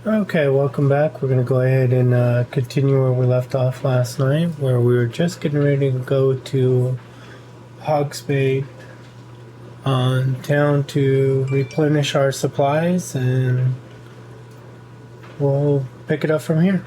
Okay, welcome back. We're going to go ahead and continue where we left off last night, where we were just getting ready to go to Hogsmade on town to replenish our supplies, and we'll pick it up from here.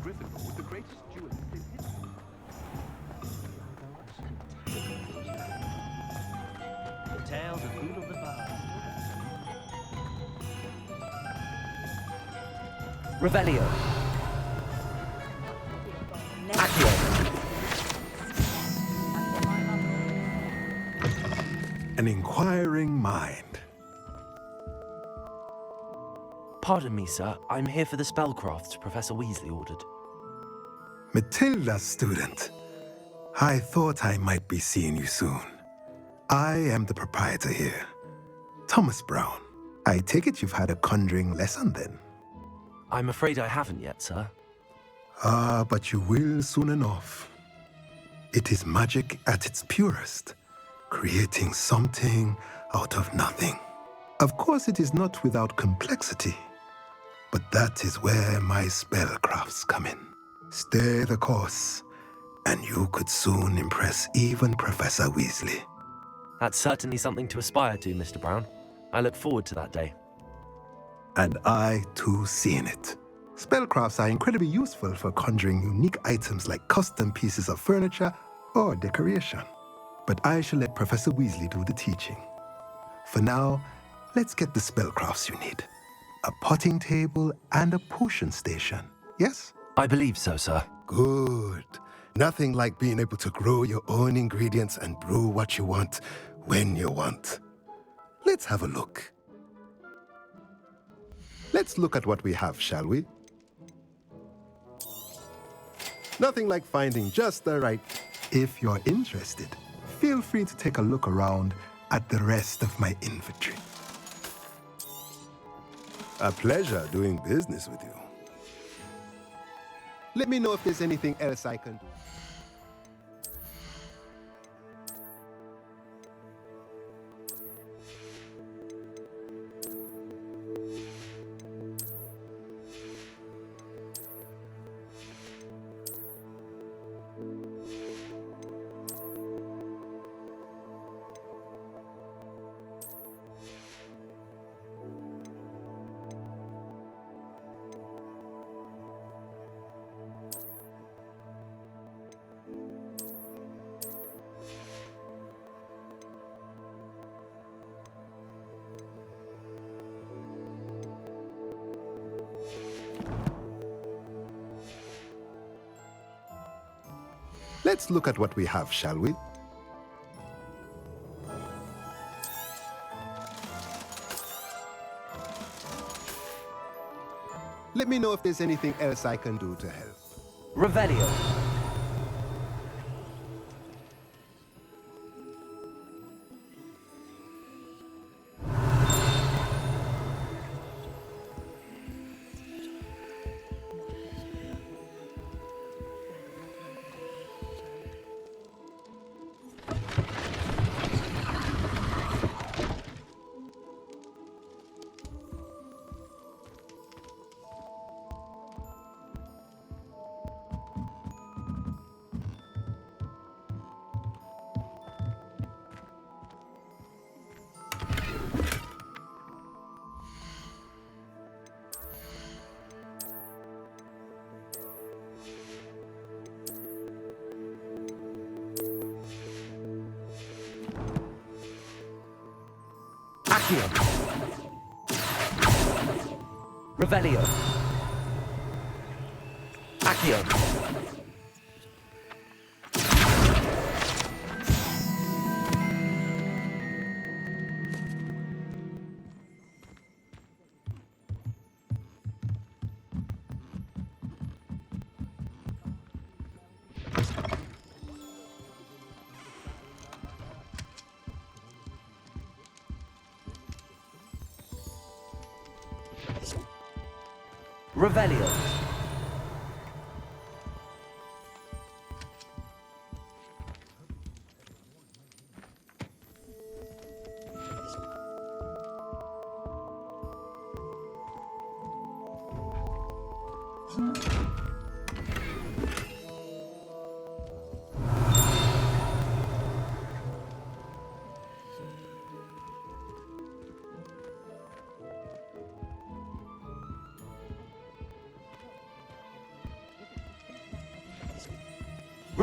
griffin with the greatest duelist in history. The tales of Boodle the Bard. Revelio. Accio. An inquiring mind. Pardon me, sir. I'm here for the spellcrafts Professor Weasley ordered. Matilda, student. I thought I might be seeing you soon. I am the proprietor here, Thomas Brown. I take it you've had a conjuring lesson then? I'm afraid I haven't yet, sir. But you will soon enough. It is magic at its purest, creating something out of nothing. Of course, it is not without complexity, but that is where my spellcrafts come in. Stay the course, and you could soon impress even Professor Weasley. That's certainly something to aspire to, Mr. Brown. I look forward to that day. And I, too, seen it. Spellcrafts are incredibly useful for conjuring unique items like custom pieces of furniture or decoration. But I shall let Professor Weasley do the teaching. For now, let's get the spellcrafts you need. A potting table and a potion station, yes? I believe so, sir. Good. Nothing like being able to grow your own ingredients and brew what you want when you want. Let's have a look. Let's look at what we have, shall we? Nothing like finding just the right. If you're interested, feel free to take a look around at the rest of my inventory. A pleasure doing business with you. Let me know if there's anything else I can do. Let's look at what we have, shall we? Let me know if there's anything else I can do to help. Revelio. Accio. Revelio. Accio. Revelio.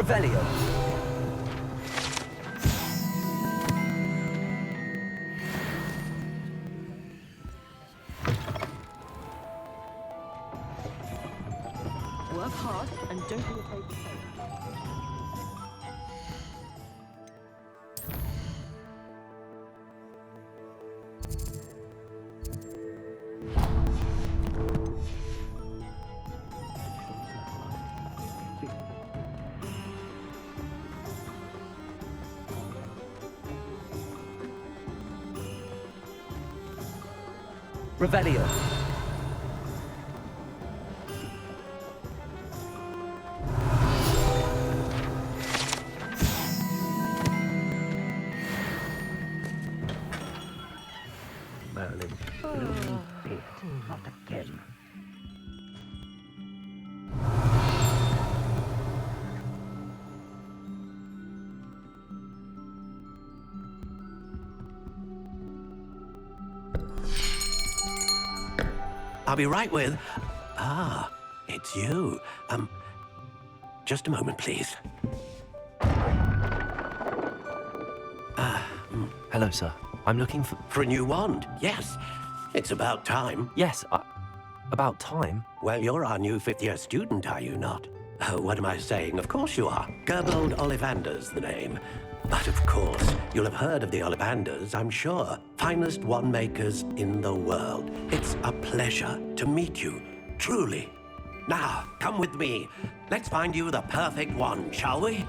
Revelio. Work hard and don't be afraid to fail. Revelio. Merlin, not again. I'll be right with... Ah, it's you. Just a moment, please. Hello, sir. I'm looking for... For a new wand, yes. It's about time. Yes, about time. Well, you're our new fifth-year student, are you not? Oh, what am I saying? Of course you are. Gerbold Ollivander's the name. But of course, you'll have heard of the Ollivanders, I'm sure. Finest wand makers in the world. It's a pleasure to meet you, truly. Now, come with me. Let's find you the perfect wand, shall we?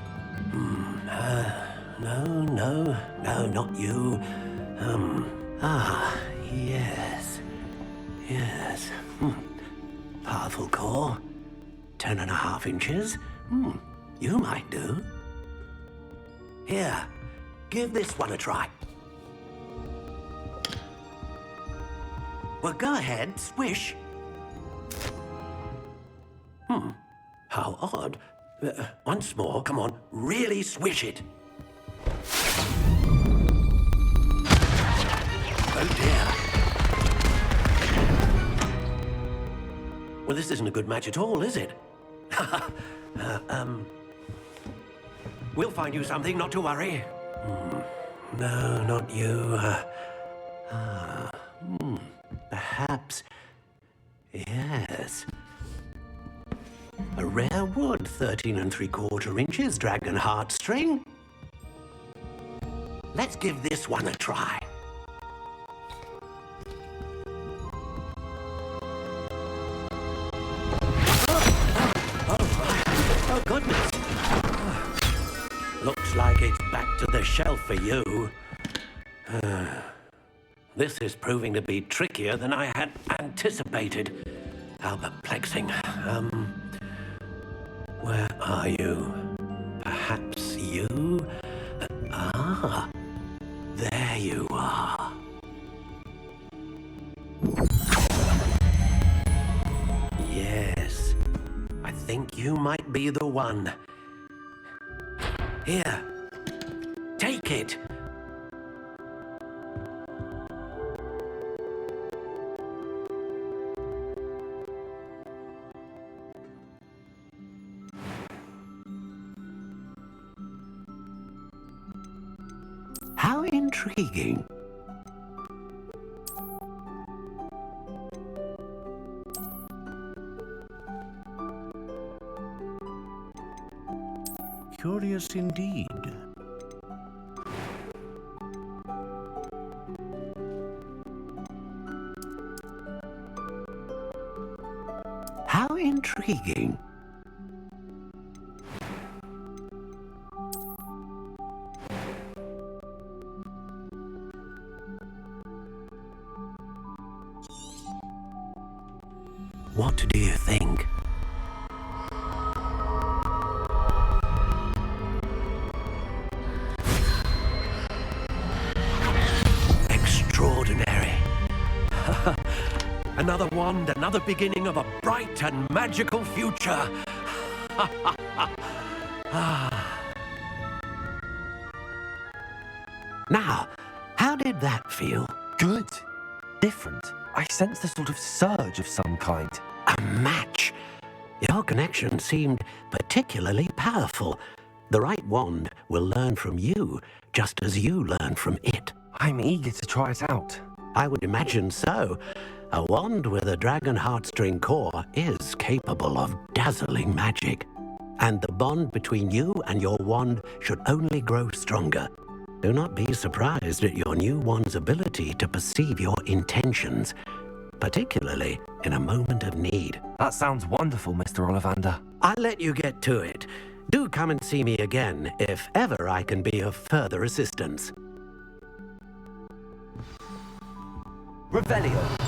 No, not you. Yes. Powerful core. 10.5 inches. You might do. Here, give this one a try. Well, go ahead, swish. How odd. Once more, come on, really swish it. Oh dear. Well, this isn't a good match at all, is it? We'll find you something, not to worry. No, not you. Perhaps. Yes. A rare wood, 13 3/4 inches, dragon heartstring. Let's give this one a try. Oh, goodness. Looks like it's back to the shelf for you. This is proving to be trickier than I had anticipated. How perplexing. Where are you? Perhaps you? There you are. Yes, I think you might be the one. Here, take it. How intriguing. Curious indeed. How intriguing. What do you think? Extraordinary. Another wand, another beginning of a bright and magical future. Now, how did that feel? Good. Different. I sensed a sort of surge of some kind. A match. Your connection seemed particularly powerful. The right wand will learn from you, just as you learn from it. I'm eager to try it out. I would imagine so. A wand with a dragon heartstring core is capable of dazzling magic. And the bond between you and your wand should only grow stronger. Do not be surprised at your new wand's ability to perceive your intentions, particularly in a moment of need. That sounds wonderful, Mr. Ollivander. I'll let you get to it. Do come and see me again if ever I can be of further assistance. Revelio.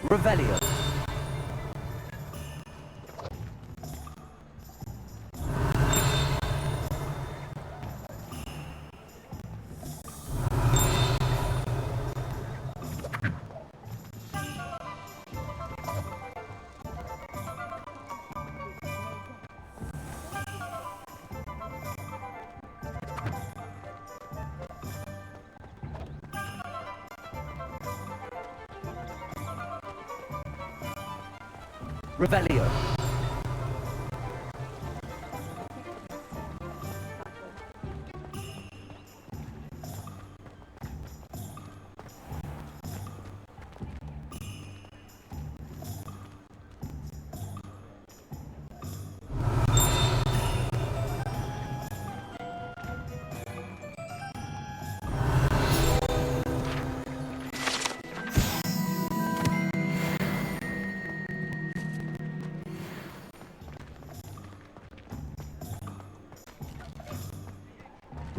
Revelio. Revelio.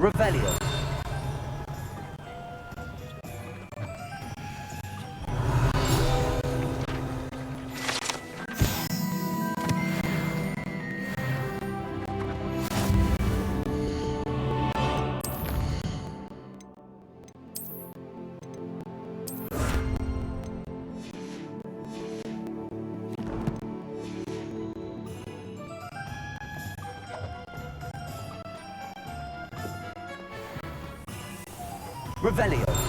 Revelio. Revelio.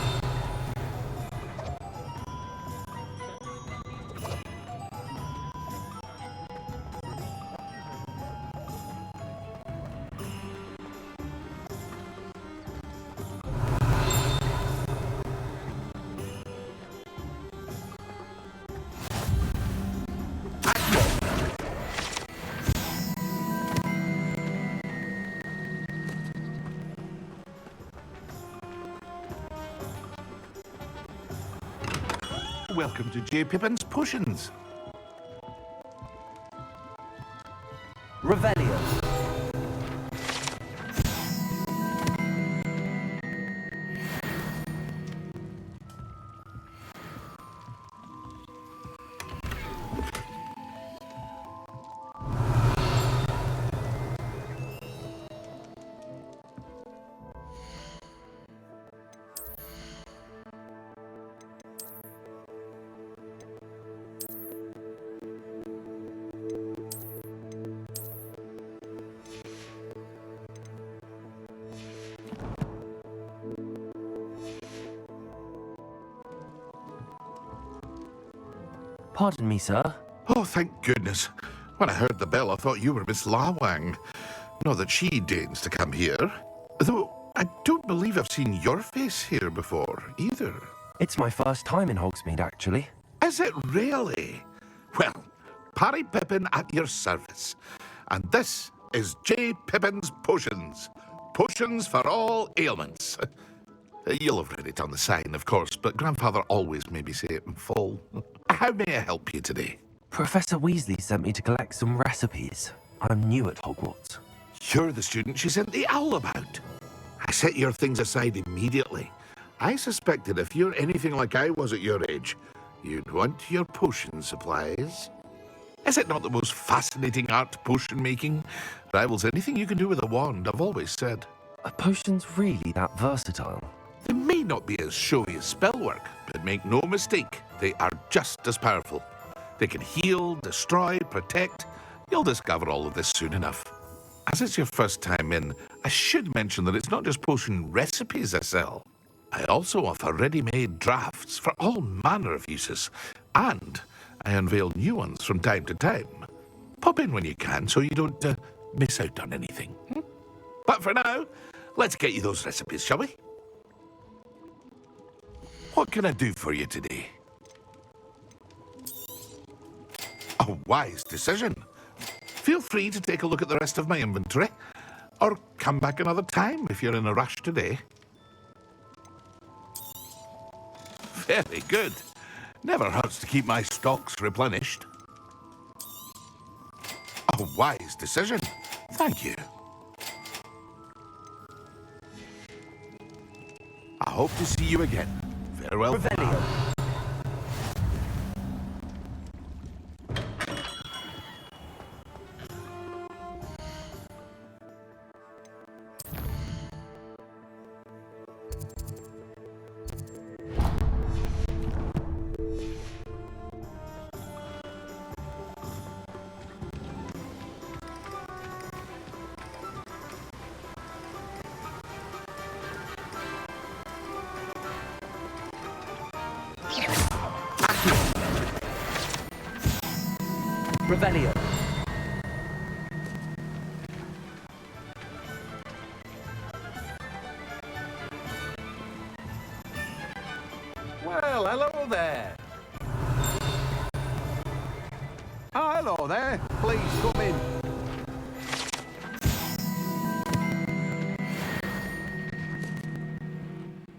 Welcome to J. Pippin's Potions. Revelio. Pardon me, sir. Oh, thank goodness. When I heard the bell, I thought you were Miss Lawang. Not that she deigns to come here. Though I don't believe I've seen your face here before, either. It's my first time in Hogsmeade, actually. Is it really? Well, Parry Pippin at your service. And this is J. Pippin's Potions. Potions for all ailments. You'll have read it on the sign, of course, but Grandfather always made me say it in full. How may I help you today? Professor Weasley sent me to collect some recipes. I'm new at Hogwarts. You're the student she sent the owl about. I set your things aside immediately. I suspected if you're anything like I was at your age, you'd want your potion supplies. Is it not the most fascinating art, potion making? Rivals anything you can do with a wand, I've always said. Are potions really that versatile? They may not be as showy as spellwork, but make no mistake, they are just as powerful. They can heal, destroy, protect. You'll discover all of this soon enough. As it's your first time in, I should mention that it's not just potion recipes I sell. I also offer ready-made drafts for all manner of uses, and I unveil new ones from time to time. Pop in when you can so you don't miss out on anything. But for now, let's get you those recipes, shall we? What can I do for you today? A wise decision. Feel free to take a look at the rest of my inventory, or come back another time if you're in a rush today. Very good. Never hurts to keep my stocks replenished. A wise decision. Thank you. I hope to see you again. Farewell. Revelio. Revelio. Well, hello there. Oh, hello there. Please come in.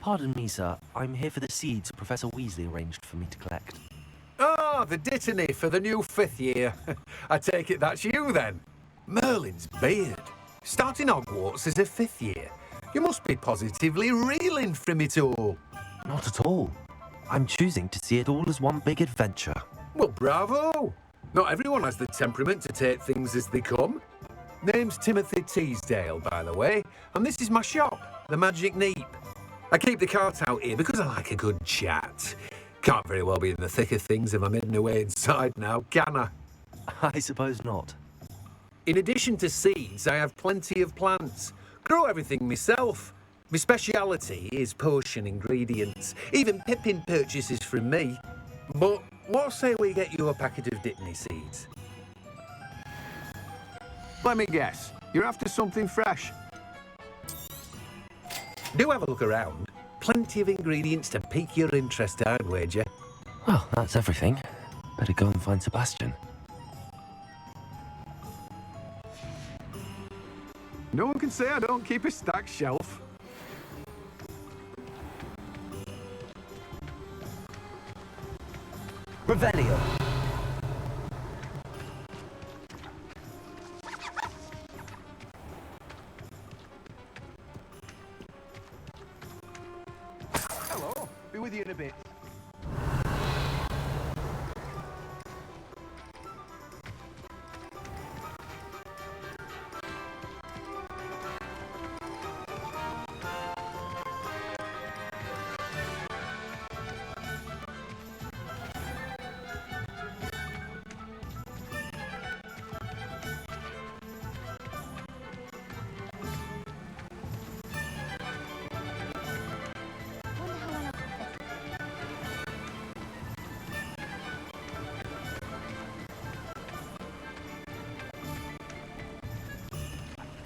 Pardon me, sir. I'm here for the seeds Professor Weasley arranged for me to collect. Oh, the dittany for the new 5th year. I take it that's you then. Merlin's beard. Starting Hogwarts as a 5th year. You must be positively reeling from it all. Not at all. I'm choosing to see it all as one big adventure. Well, bravo. Not everyone has the temperament to take things as they come. Name's Timothy Teasdale, by the way, and this is my shop, the Magic Neep. I keep the cart out here because I like a good chat. Can't very well be in the thick of things if I'm hidden away inside now, can I? I suppose not. In addition to seeds, I have plenty of plants. Grow everything myself. My speciality is potion ingredients. Even Pippin purchases from me. But what say we get you a packet of Dittany seeds? Let me guess. You're after something fresh. Do have a look around. Plenty of ingredients to pique your interest, I'd wager. Well, that's everything. Better go and find Sebastian. No one can say I don't keep a stacked shelf. Revelio. Hello. Be with you in a bit.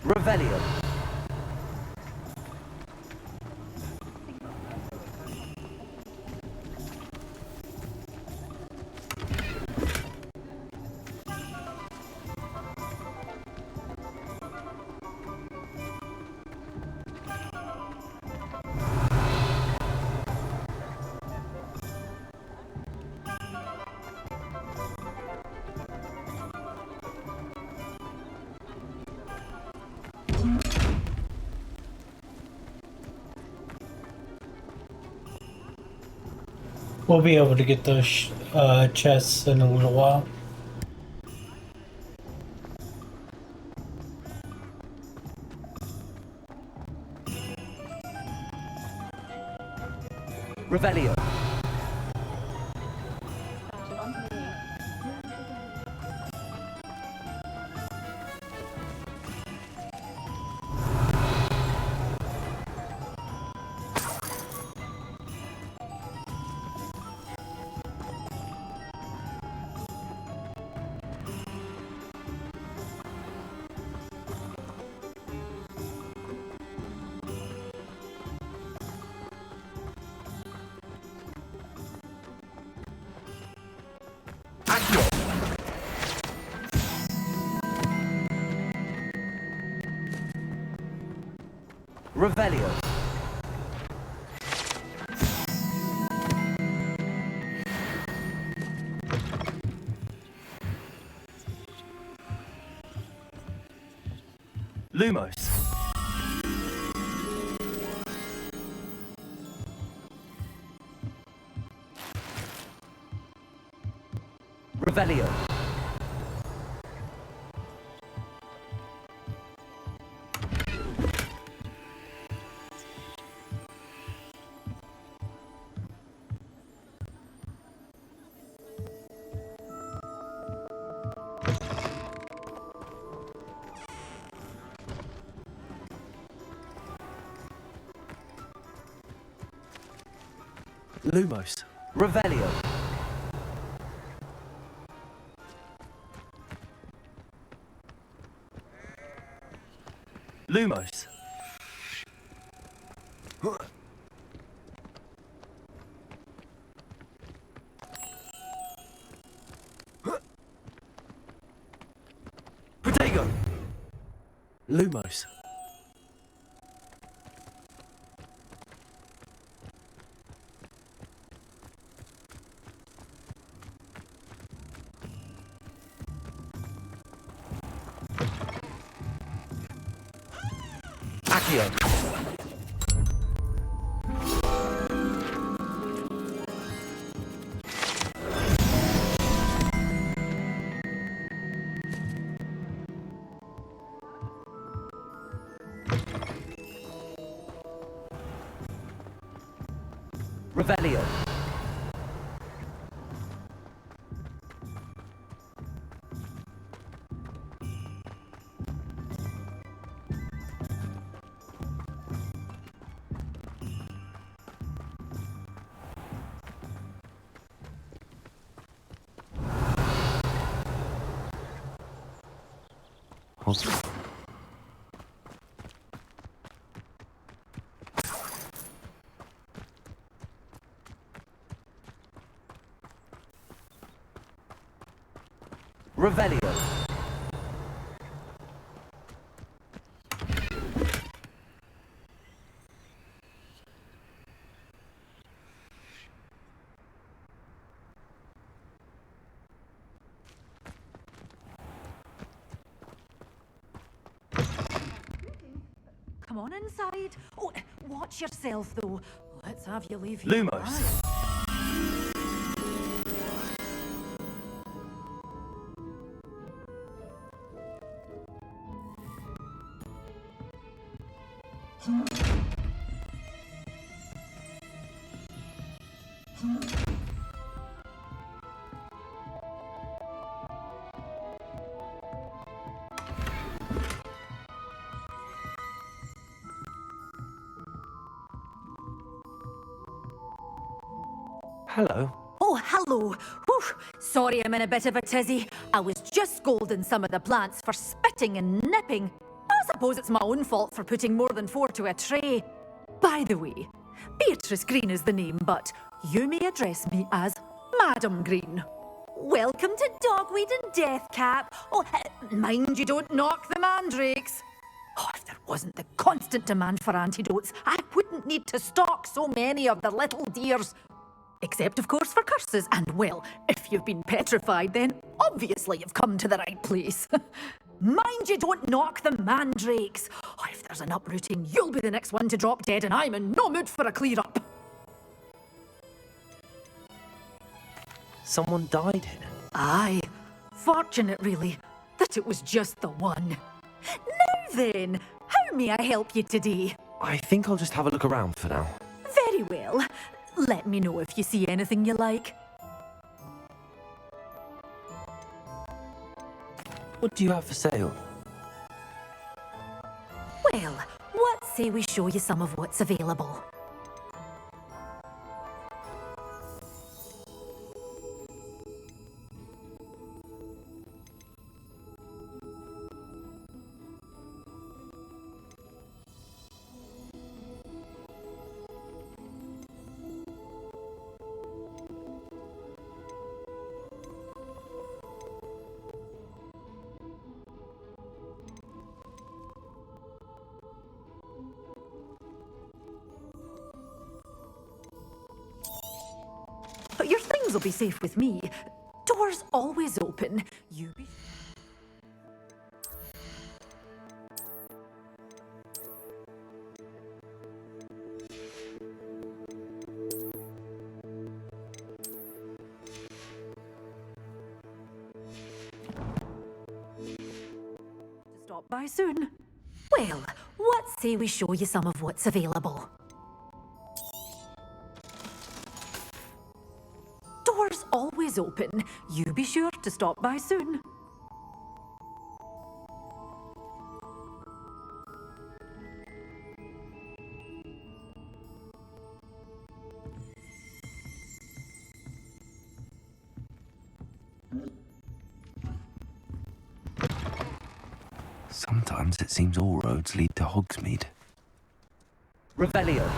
Revelio. We'll be able to get those chests in a little while. Revelio. Revelio. Lumos. Revelio. Lumos. Revelio. Lumos. Protego. Lumos. Accio. Revelio. Revelio. Come on inside. Oh, watch yourself though. Let's have you leave. Lumos. Hello. Oh, hello. Whew. Sorry I'm in a bit of a tizzy. I was just scolding some of the plants for spitting and nipping. suppose it's my own fault for putting more than 4 to a tray. By the way, Beatrice Green is the name, but you may address me as Madam Green. Welcome to Dogweed and Deathcap. Oh, mind you don't knock the mandrakes. Oh, if there wasn't the constant demand for antidotes, I wouldn't need to stock so many of the little dears. Except, of course, for curses. And, well, if you've been petrified, then obviously you've come to the right place. Mind you don't knock the mandrakes. Oh, if there's an uprooting, you'll be the next one to drop dead, and I'm in no mood for a clear-up. Someone died here. Aye. Fortunate, really, that it was just the one. Now then, how may I help you today? I think I'll just have a look around for now. Very well. Let me know if you see anything you like. What do you have for sale? Well, what say we show you some of what's available? But your things will be safe with me. Doors always open. You be... Stop by soon. Well, what say we show you some of what's available? Doors always open. You be sure to stop by soon. Sometimes it seems all roads lead to Hogsmeade. Revelio.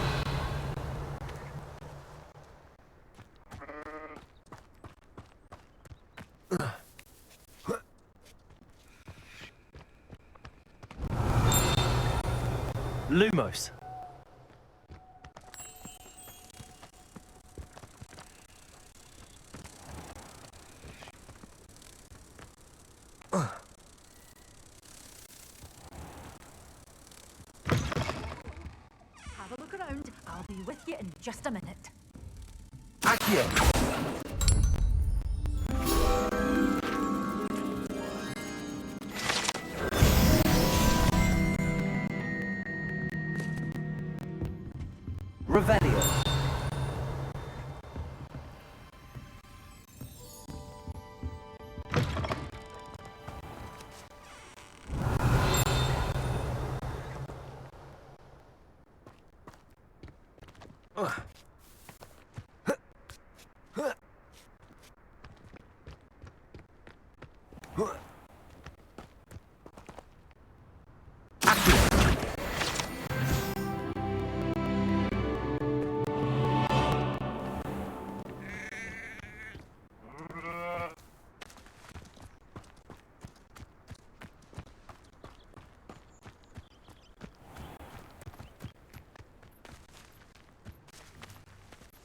Lumos. Have a look around. I'll be with you in just a minute. Accio. Revelio.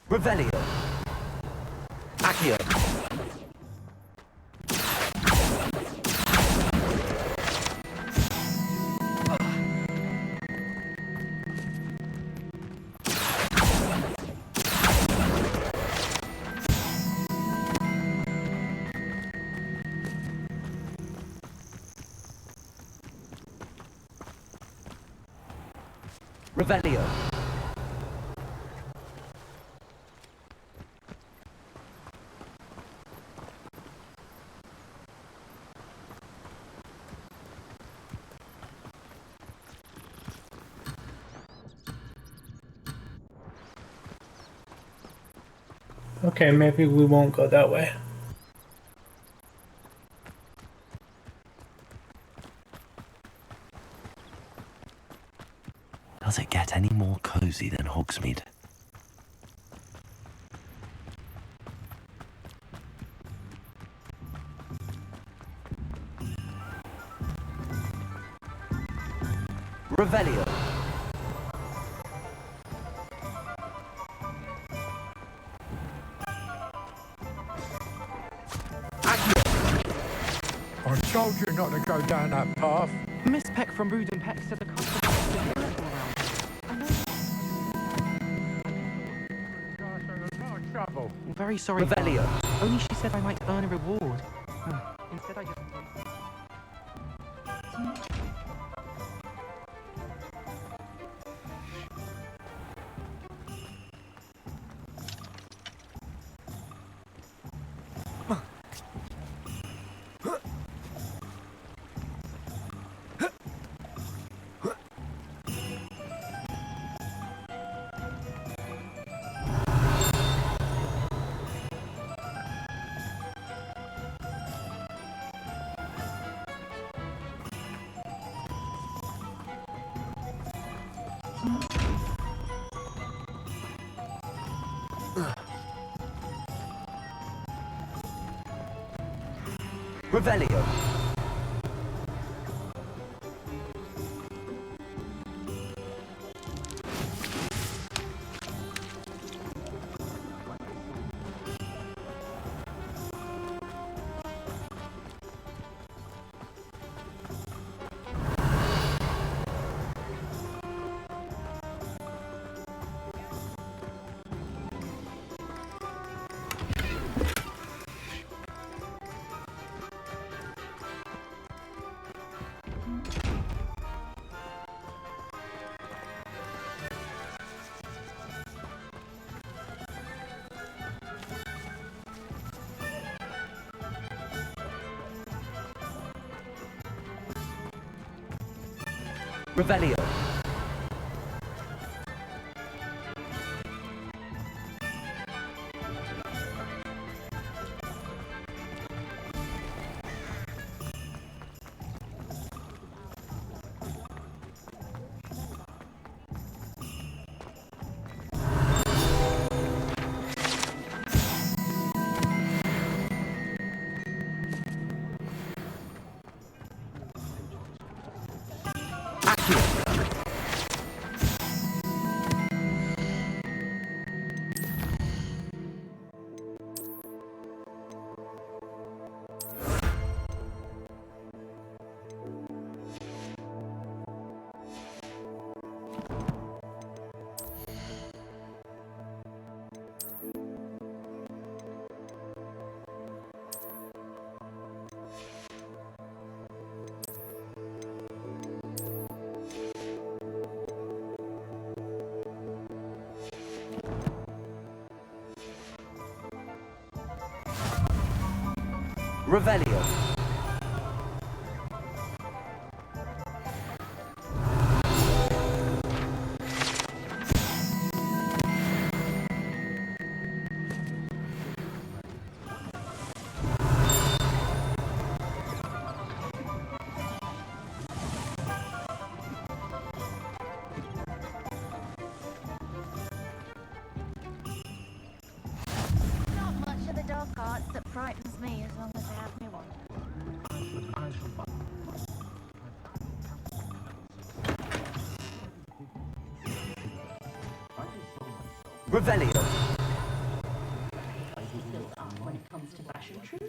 Revelio. Accio. Revelio. Okay, maybe we won't go that way. Does it get any more cozy than Hogsmeade? Revelio. I told you not to go down that path. Miss Peck from Brood and Peck said the customers are careful around here. I know. Trouble. I'm very sorry. Revelio. Only she said I might earn a reward. Instead I just... Revelio. Revelio. Revelio. Not much of the dark arts that frightens me as long as they have me one. Revelio. When it comes to fashion, truly.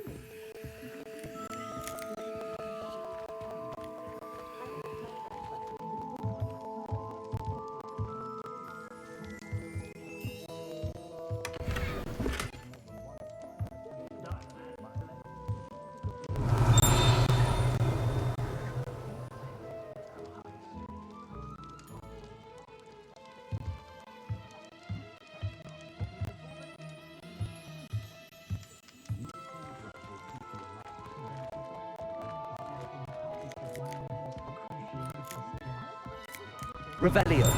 Revelio.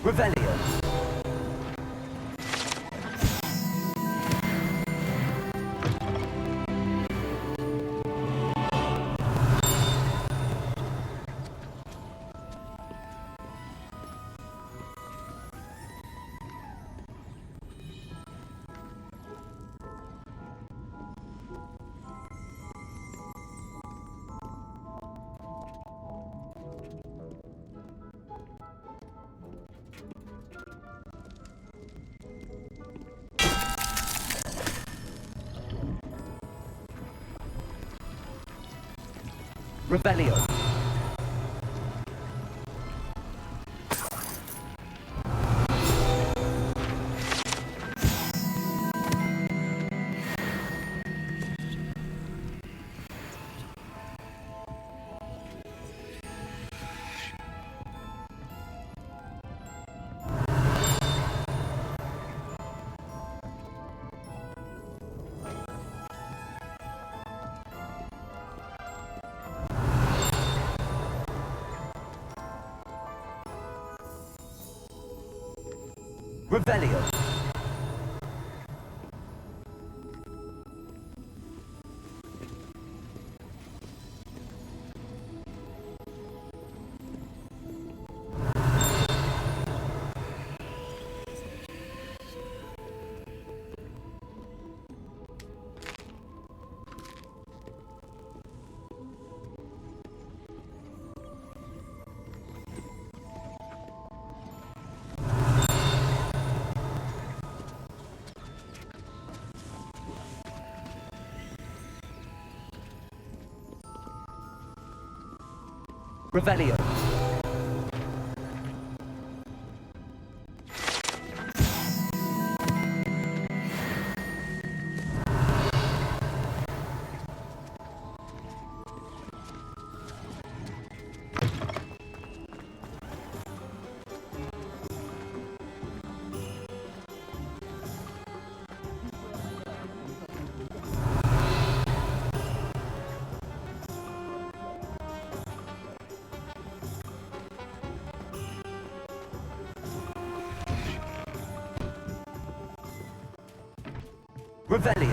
Revelio. Revelio. Revelio. Revelio. Revelio.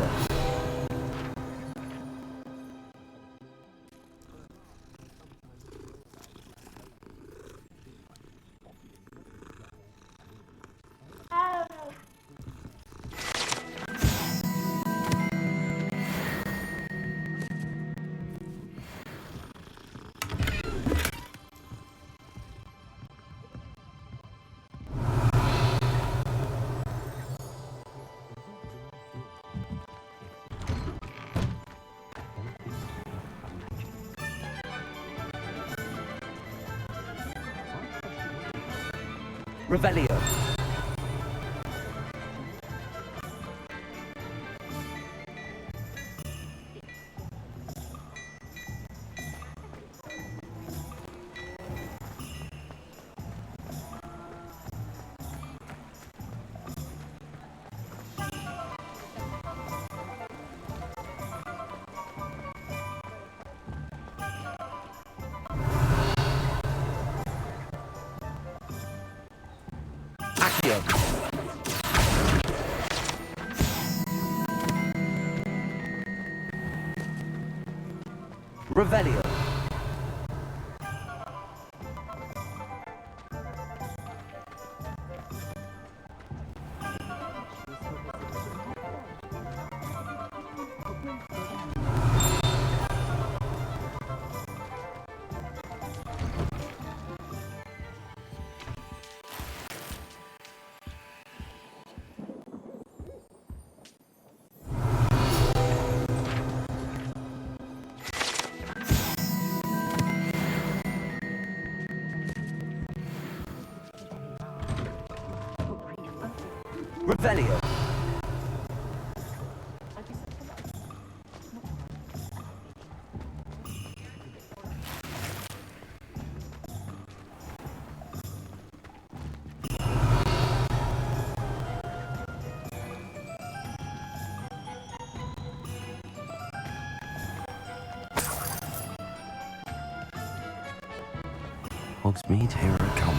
Revelio. Accio. Revelio. Revelio. Hogsmade, here I come.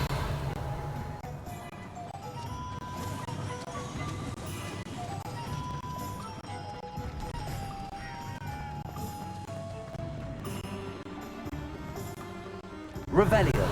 Revelio.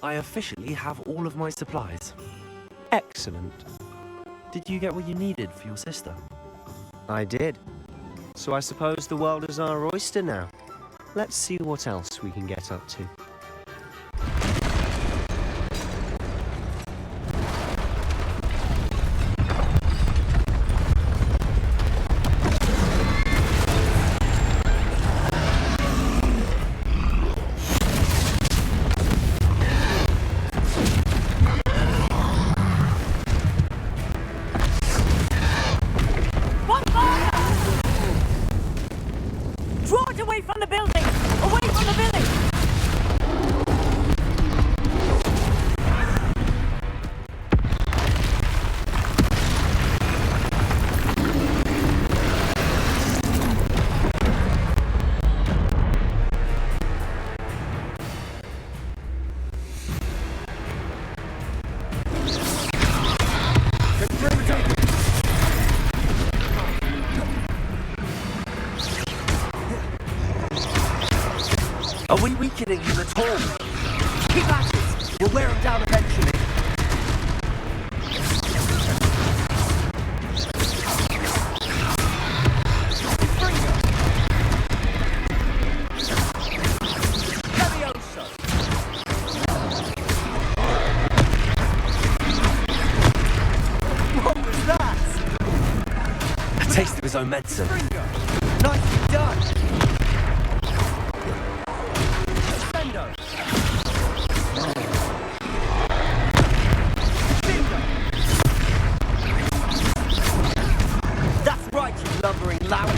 I officially have all of my supplies. Excellent. Did you get what you needed for your sister? I did. So I suppose the world is our oyster now. Let's see what else we can get up to. Are we weakening him at all? Keep at it! We'll wear him down eventually. What was that? A taste of his own medicine. Nicely done! That's right, you lumbering lout.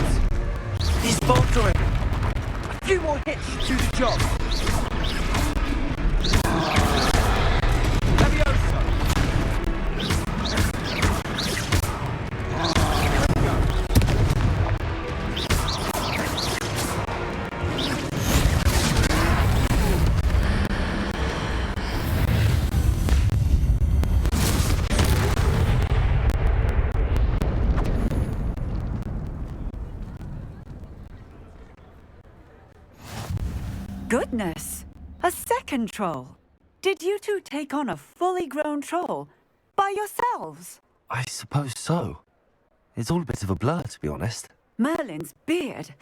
He's faltering. A few more hits should do the job. Levioso. Goodness! A second troll! Did you two take on a fully grown troll? By yourselves? I suppose so. It's all a bit of a blur, to be honest. Merlin's beard.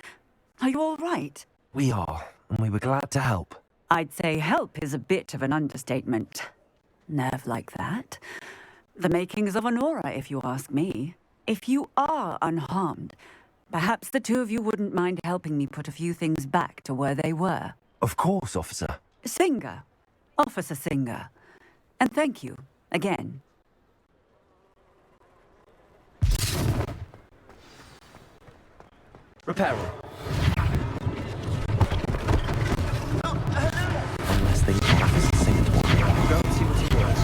Are you all right? We are, and we were glad to help. I'd say help is a bit of an understatement. Nerve like that. The makings of an aura, if you ask me. If you are unharmed, perhaps the two of you wouldn't mind helping me put a few things back to where they were. Of course, officer. Singer. Officer Singer. And thank you, again. Reparo. Unless they get Officer Singer to walk around. Go and see what he wants.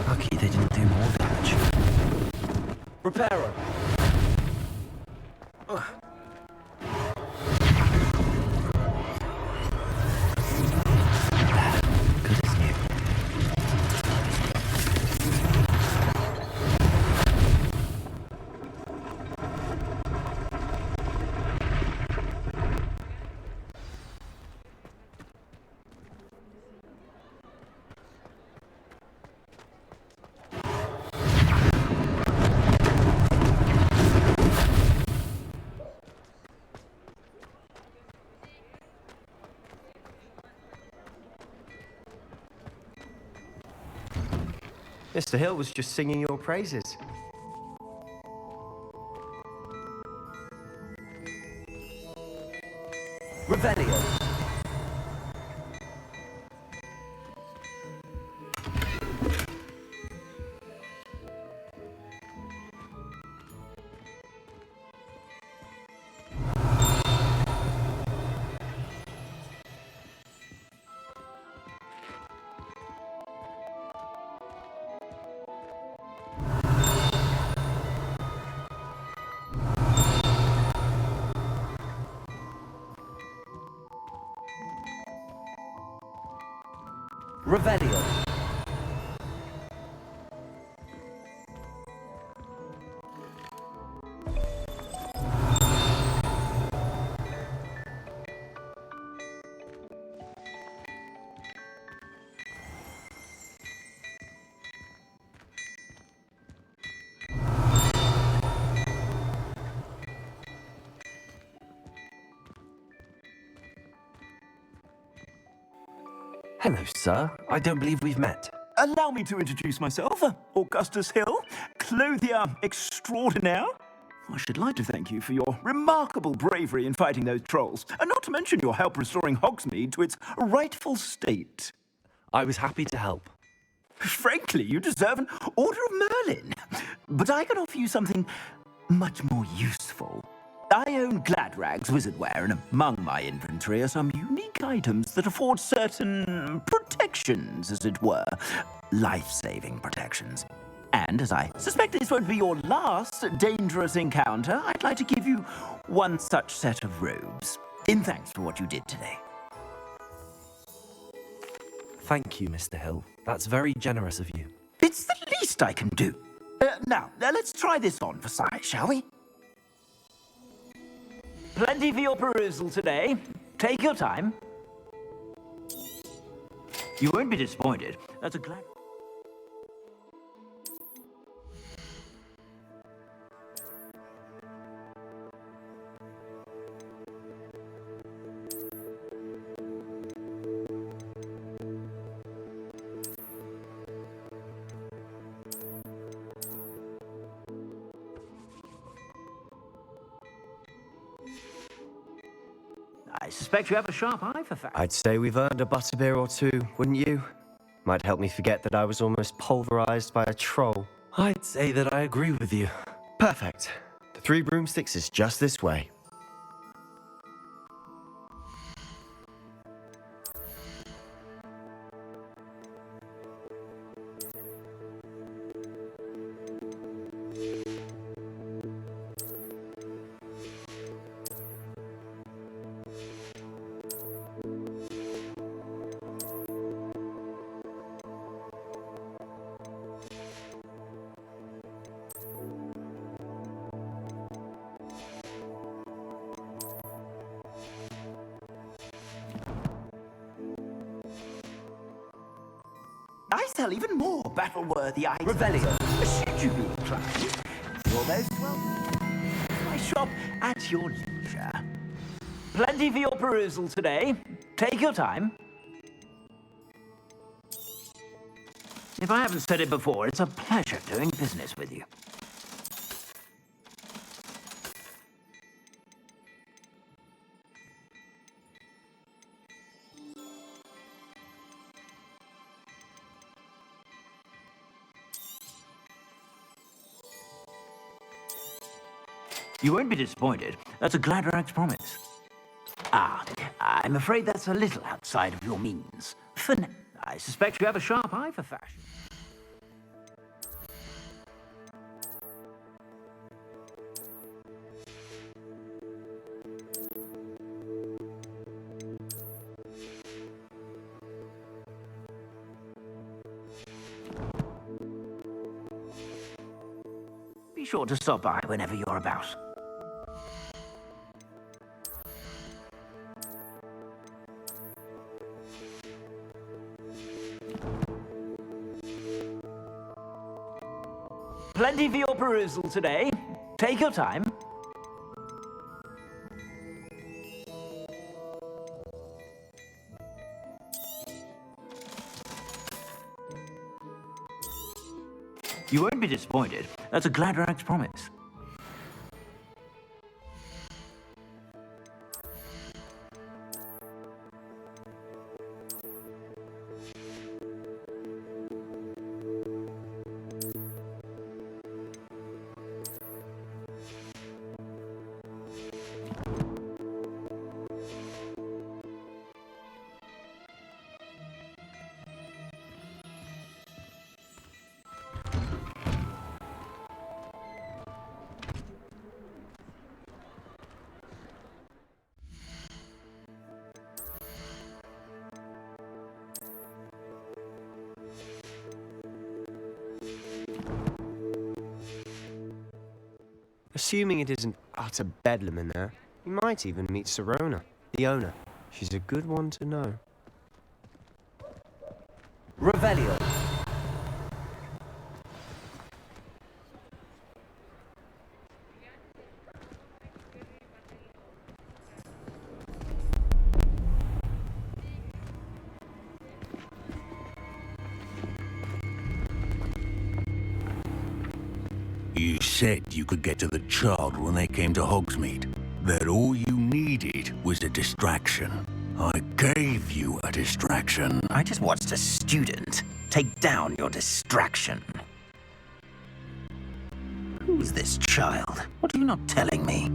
Lucky they didn't do more damage. Reparo. Good as new. Mr. Hill was just singing your praises. Revelio. Revelio. Hello, sir. I don't believe we've met. Allow me to introduce myself, Augustus Hill, clothier extraordinaire. I should like to thank you for your remarkable bravery in fighting those trolls, and not to mention your help restoring Hogsmeade to its rightful state. I was happy to help. Frankly, you deserve an Order of Merlin. But I can offer you something much more useful. I own Gladrag's wizardware, and among my inventory are some unique items that afford certain protections, as it were. Life-saving protections. And as I suspect this won't be your last dangerous encounter, I'd like to give you one such set of robes, in thanks for what you did today. Thank you, Mr. Hill. That's very generous of you. It's the least I can do. Now, let's try this on for size, shall we? Plenty for your perusal today. Take your time. You won't be disappointed. That's a glad... I suspect you have a sharp eye for facts. I'd say we've earned a butterbeer or two, wouldn't you? Might help me forget that I was almost pulverized by a troll. I'd say that I agree with you. Perfect. The Three Broomsticks is just this way. I sell even more battle-worthy items. Revelio. Should you be inclined, you're most welcome. My shop at your leisure. Plenty for your perusal today. Take your time. If I haven't said it before, it's a pleasure doing business with you. You won't be disappointed. That's a Gladrag's promise. Ah, I'm afraid that's a little outside of your means. For now, I suspect you have a sharp eye for fashion. Be sure to stop by whenever you're about. Plenty for your perusal today. Take your time. You won't be disappointed. That's a Gladrag's promise. Assuming it isn't utter bedlam in there, you might even meet Sirona, the owner. She's a good one to know. Revelio. You said you could get to the child when they came to Hogsmeade. That all you needed was a distraction. I gave you a distraction. I just watched a student take down your distraction. Who's this child? What are you not telling me?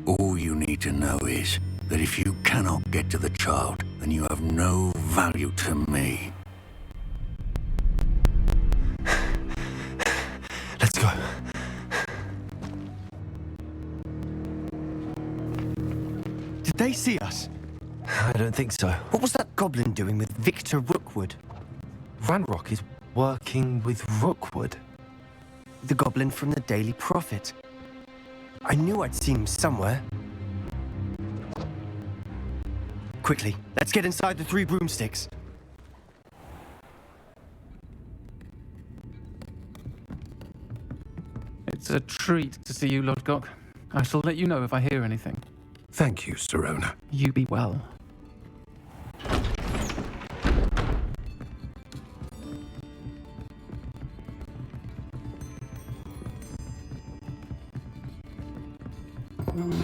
All you need to know is that if you cannot get to the child, then you have no value to me. Let's go. Did they see us? I don't think so. What was that goblin doing with Victor Rookwood? Ranrock is working with Rookwood. The goblin from the Daily Prophet. I knew I'd seen him somewhere. Quickly, let's get inside the 3 broomsticks. It's a treat to see you, Lodgok. I shall let you know if I hear anything. Thank you, Sirona. You be well.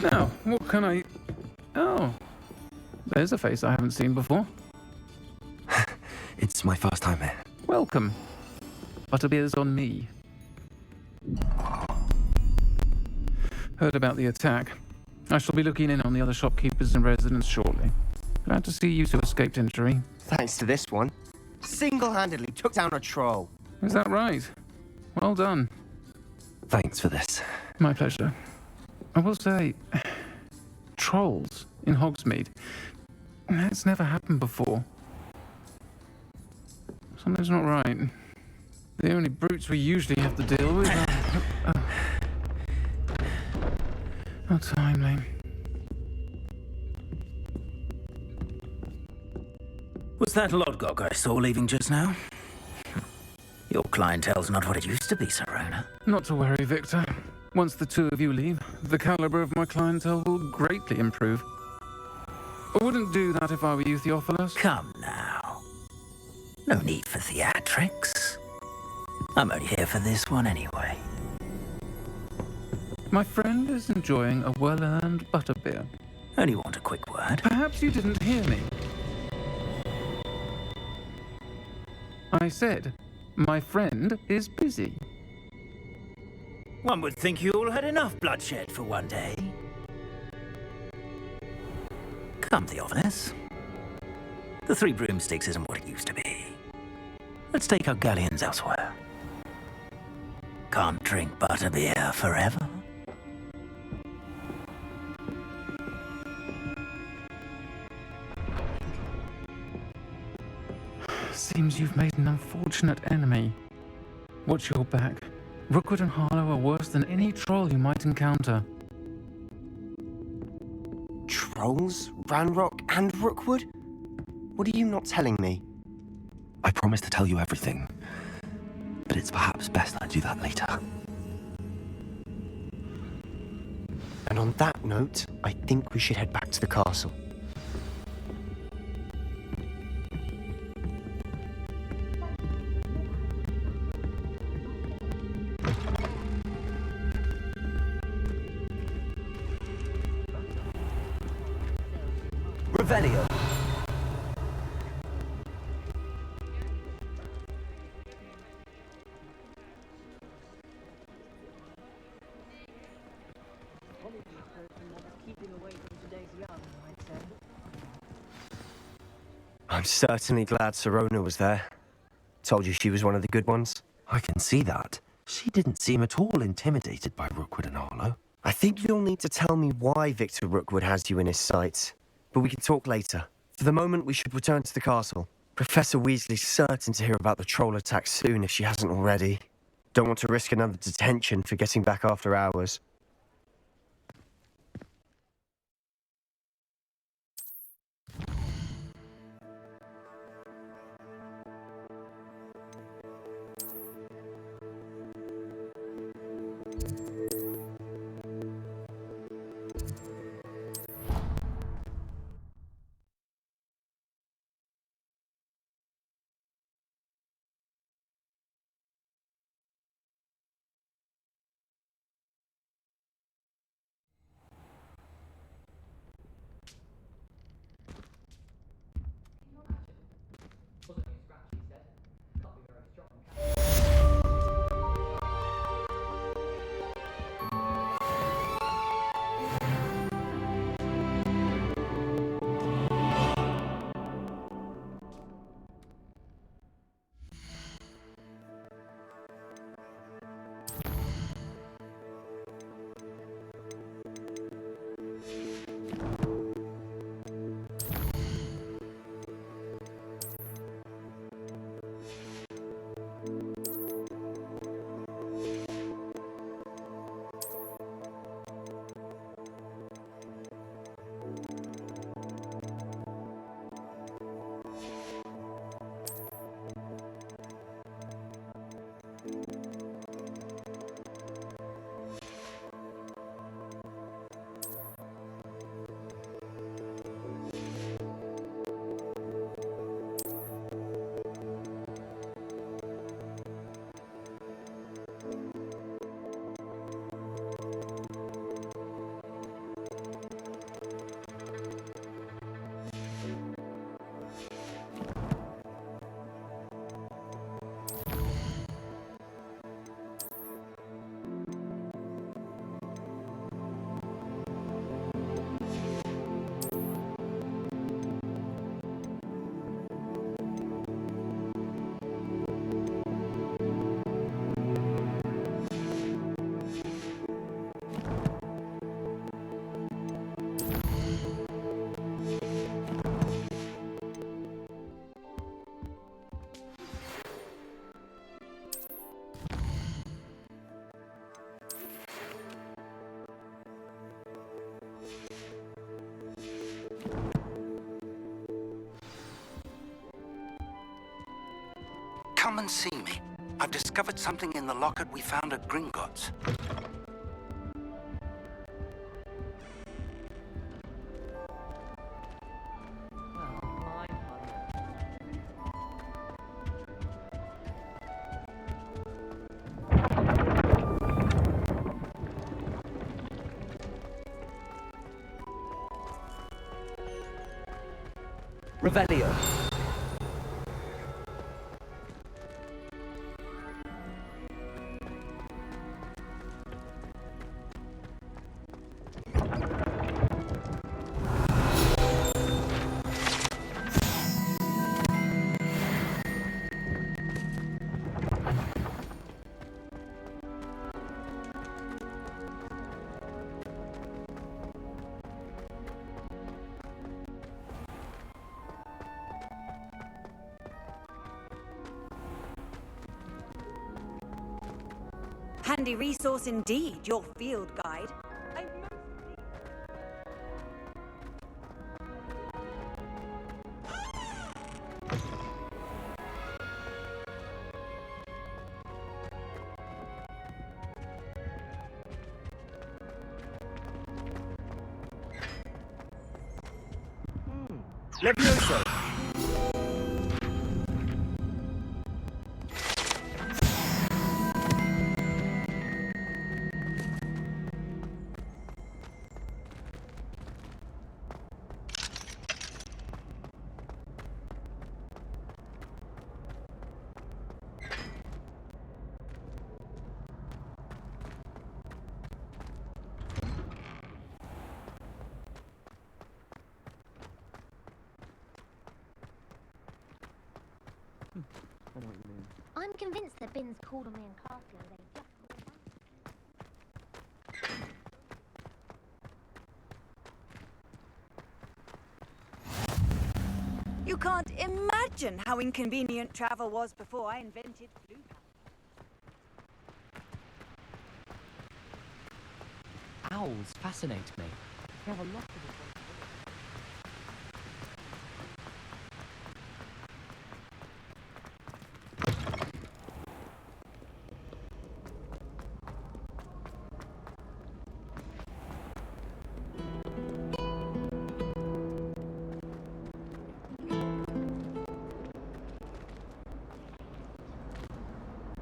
Now, what can I... Oh, there's a face I haven't seen before. It's my first time here. Welcome. Butterbeer's on me. Heard about the attack. I shall be looking in on the other shopkeepers and residents shortly. Glad to see you two escaped injury. Thanks to this one. Single-handedly took down a troll. Is that right? Well done. Thanks for this. My pleasure. I will say, trolls in Hogsmeade. It's never happened before. Something's not right. The only brutes we usually have to deal with are... How timely. Was that Lodgok I saw leaving just now? Your clientele's not what it used to be, Sirona. Not to worry, Victor. Once the two of you leave, the caliber of my clientele will greatly improve. I wouldn't do that if I were you, Theophilus. Come now. No need for theatrics. I'm only here for this one anyway. My friend is enjoying a well-earned butterbeer. Only want a quick word. Perhaps you didn't hear me. I said, my friend is busy. One would think you all had enough bloodshed for one day. Come, Theophilus. The 3 broomsticks isn't what it used to be. Let's take our galleons elsewhere. Can't drink butterbeer forever. Seems you've made an unfortunate enemy. Watch your back. Rookwood and Harlow are worse than any troll you might encounter. Trolls? Ranrock and Rookwood? What are you not telling me? I promise to tell you everything, but it's perhaps best I do that later. And on that note, I think we should head back to the castle. Revelio. I'm certainly glad Sirona was there. Told you she was one of the good ones. I can see that. She didn't seem at all intimidated by Rookwood and Harlow. I think you'll need to tell me why Victor Rookwood has you in his sights. But we can talk later. For the moment, we should return to the castle. Professor Weasley's certain to hear about the troll attack soon if she hasn't already. Don't want to risk another detention for getting back after hours. Come and see me. I've discovered something in the locket we found at Gringotts. Revelio. Handy resource indeed, your field guide. Levioso. I'm convinced the Bins called on me in class the other day. You can't imagine how inconvenient travel was before I invented blue. owls fascinate me. They have a lot of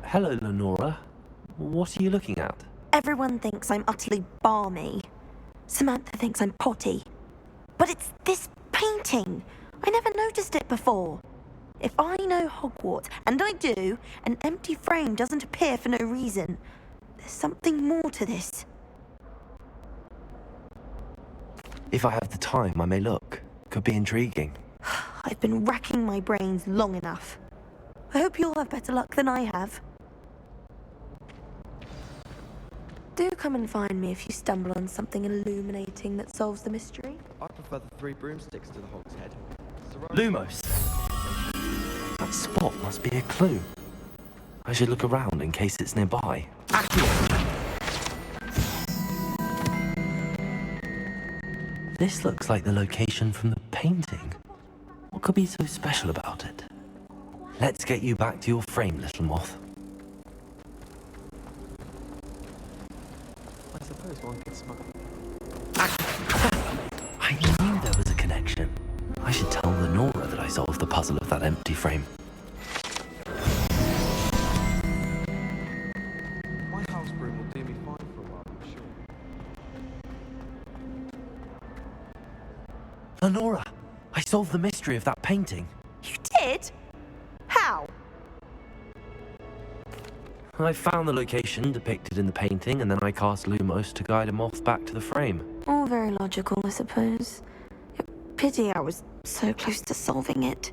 Hello, Lenora. What are you looking at? Everyone thinks I'm utterly balmy. Samantha thinks I'm potty. But it's this painting. I never noticed it before. If I know Hogwarts, and I do, an empty frame doesn't appear for no reason. There's something more to this. If I have the time, I may look. Could be intriguing. I've been racking my brains long enough. I hope you'll have better luck than I have. Do come and find me if you stumble on something illuminating that solves the mystery. I prefer the 3 broomsticks to the Hogshead. Lumos! That spot must be a clue. I should look around in case it's nearby. This looks like the location from the painting. What could be so special about it? Let's get you back to your frame, little moth. I suppose one could smuggle. I knew there was a connection. I should tell Lenora that I solved the puzzle of that empty frame. My house broom will do me fine for a while, I'm sure. Lenora, I solved the mystery of that painting. You did? How? I found the location depicted in the painting, and then I cast Lumos to guide a moth back to the frame. All very logical, I suppose. Pity I was so close to solving it.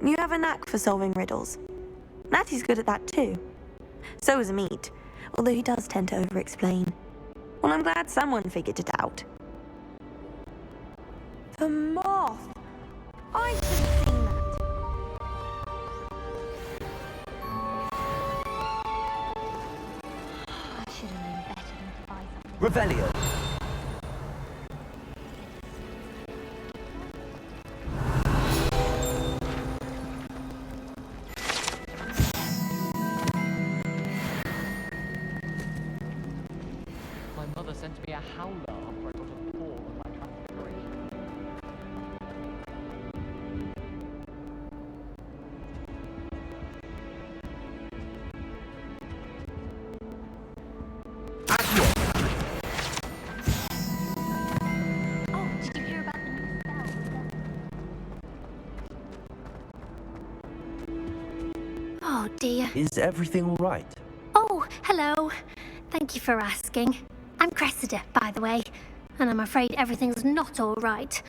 You have a knack for solving riddles. Natty's good at that too. So is Meat, although he does tend to over-explain. Well, I'm glad someone figured it out. The moth! I should have seen that. I should have known better than to buy something. Revelio. My mother sent me a howler after I got a paw on my transfiguration. Oh, did you hear about the new spell? Oh dear. Is everything all right? Oh, hello. Thank you for asking. I'm Cressida, by the way, and I'm afraid everything's not all right.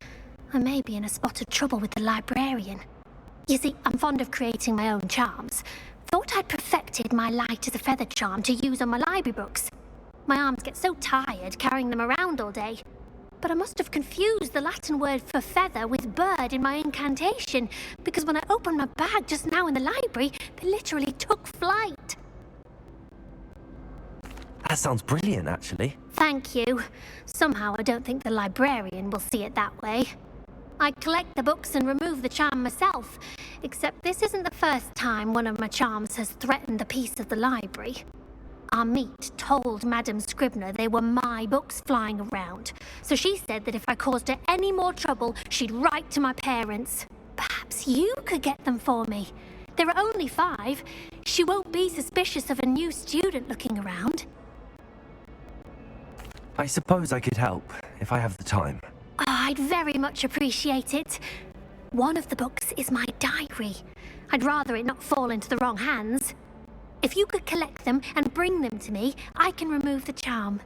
I may be in a spot of trouble with the librarian. You see, I'm fond of creating my own charms. Thought I'd perfected my light as a feather charm to use on my library books. My arms get so tired carrying them around all day. But I must have confused the Latin word for feather with bird in my incantation, because when I opened my bag just now in the library, they literally took flight. That sounds brilliant, actually. Thank you. Somehow I don't think the librarian will see it that way. I collect the books and remove the charm myself, except this isn't the first time one of my charms has threatened the peace of the library. Our Meat told Madame Scribner they were my books flying around, so she said that if I caused her any more trouble, she'd write to my parents. Perhaps you could get them for me. There are only 5. She won't be suspicious of a new student looking around. I suppose I could help, if I have the time. Oh, I'd very much appreciate it. One of the books is my diary. I'd rather it not fall into the wrong hands. If you could collect them and bring them to me, I can remove the charm.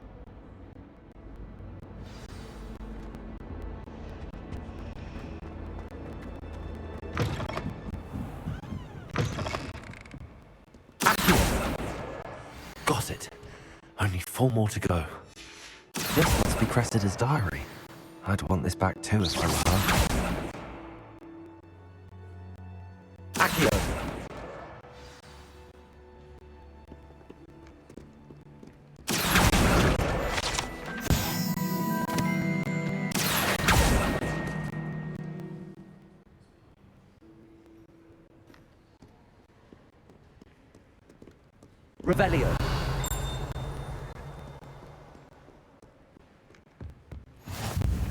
Got it. Only 4 more to go. This must be Cressida's diary. I'd want this back too if I were her. Accio! Revelio.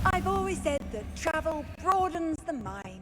I've always said that travel broadens the mind.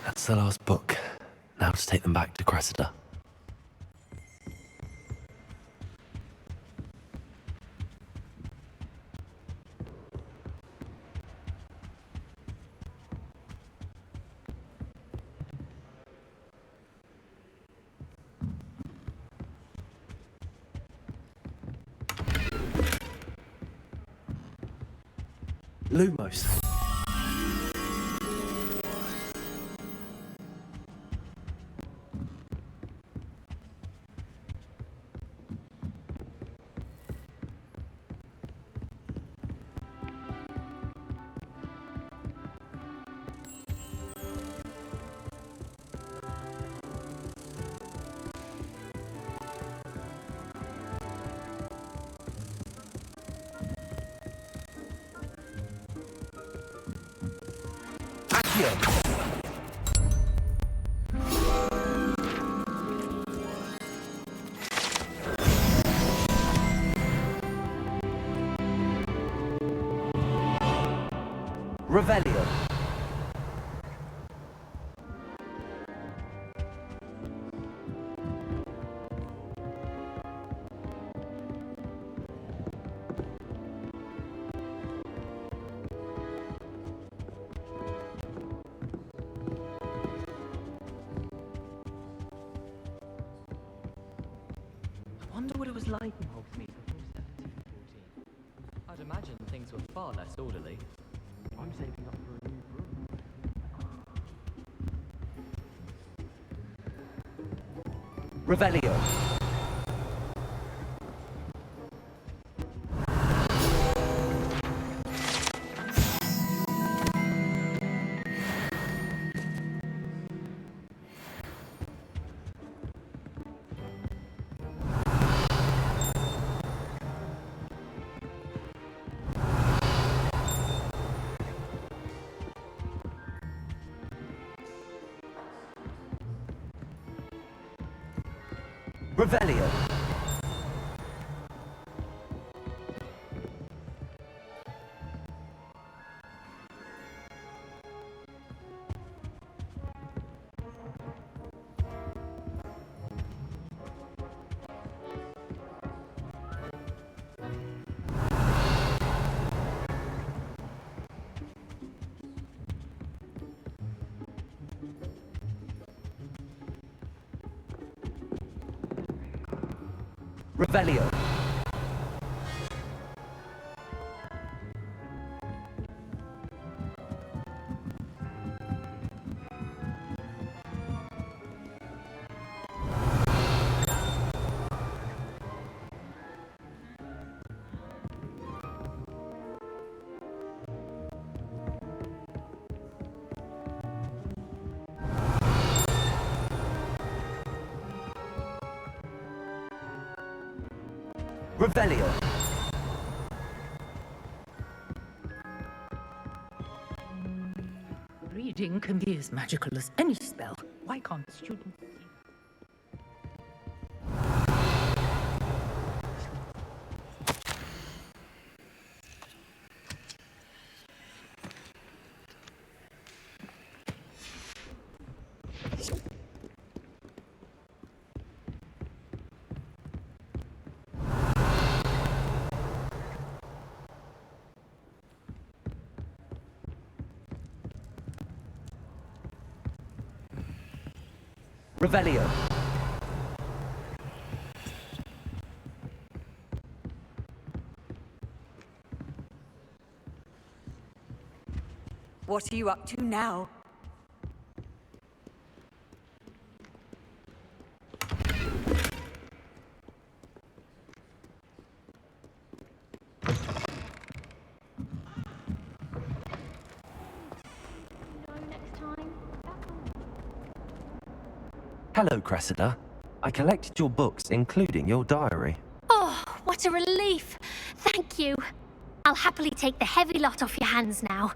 That's the last book. Now to take them back to Cressida. Lumos. Revelio. I wonder what it was like in Hogsmeade before 1714. I'd imagine things were far less orderly. I'm saving up for a new broom. Revelio. Revelio. Revelio. Revelio. Reading can be as magical as any spell. Why can't students see? Revelio. What are you up to now? Hello, Cressida. I collected your books, including your diary. Oh, what a relief. Thank you. I'll happily take the heavy lot off your hands now.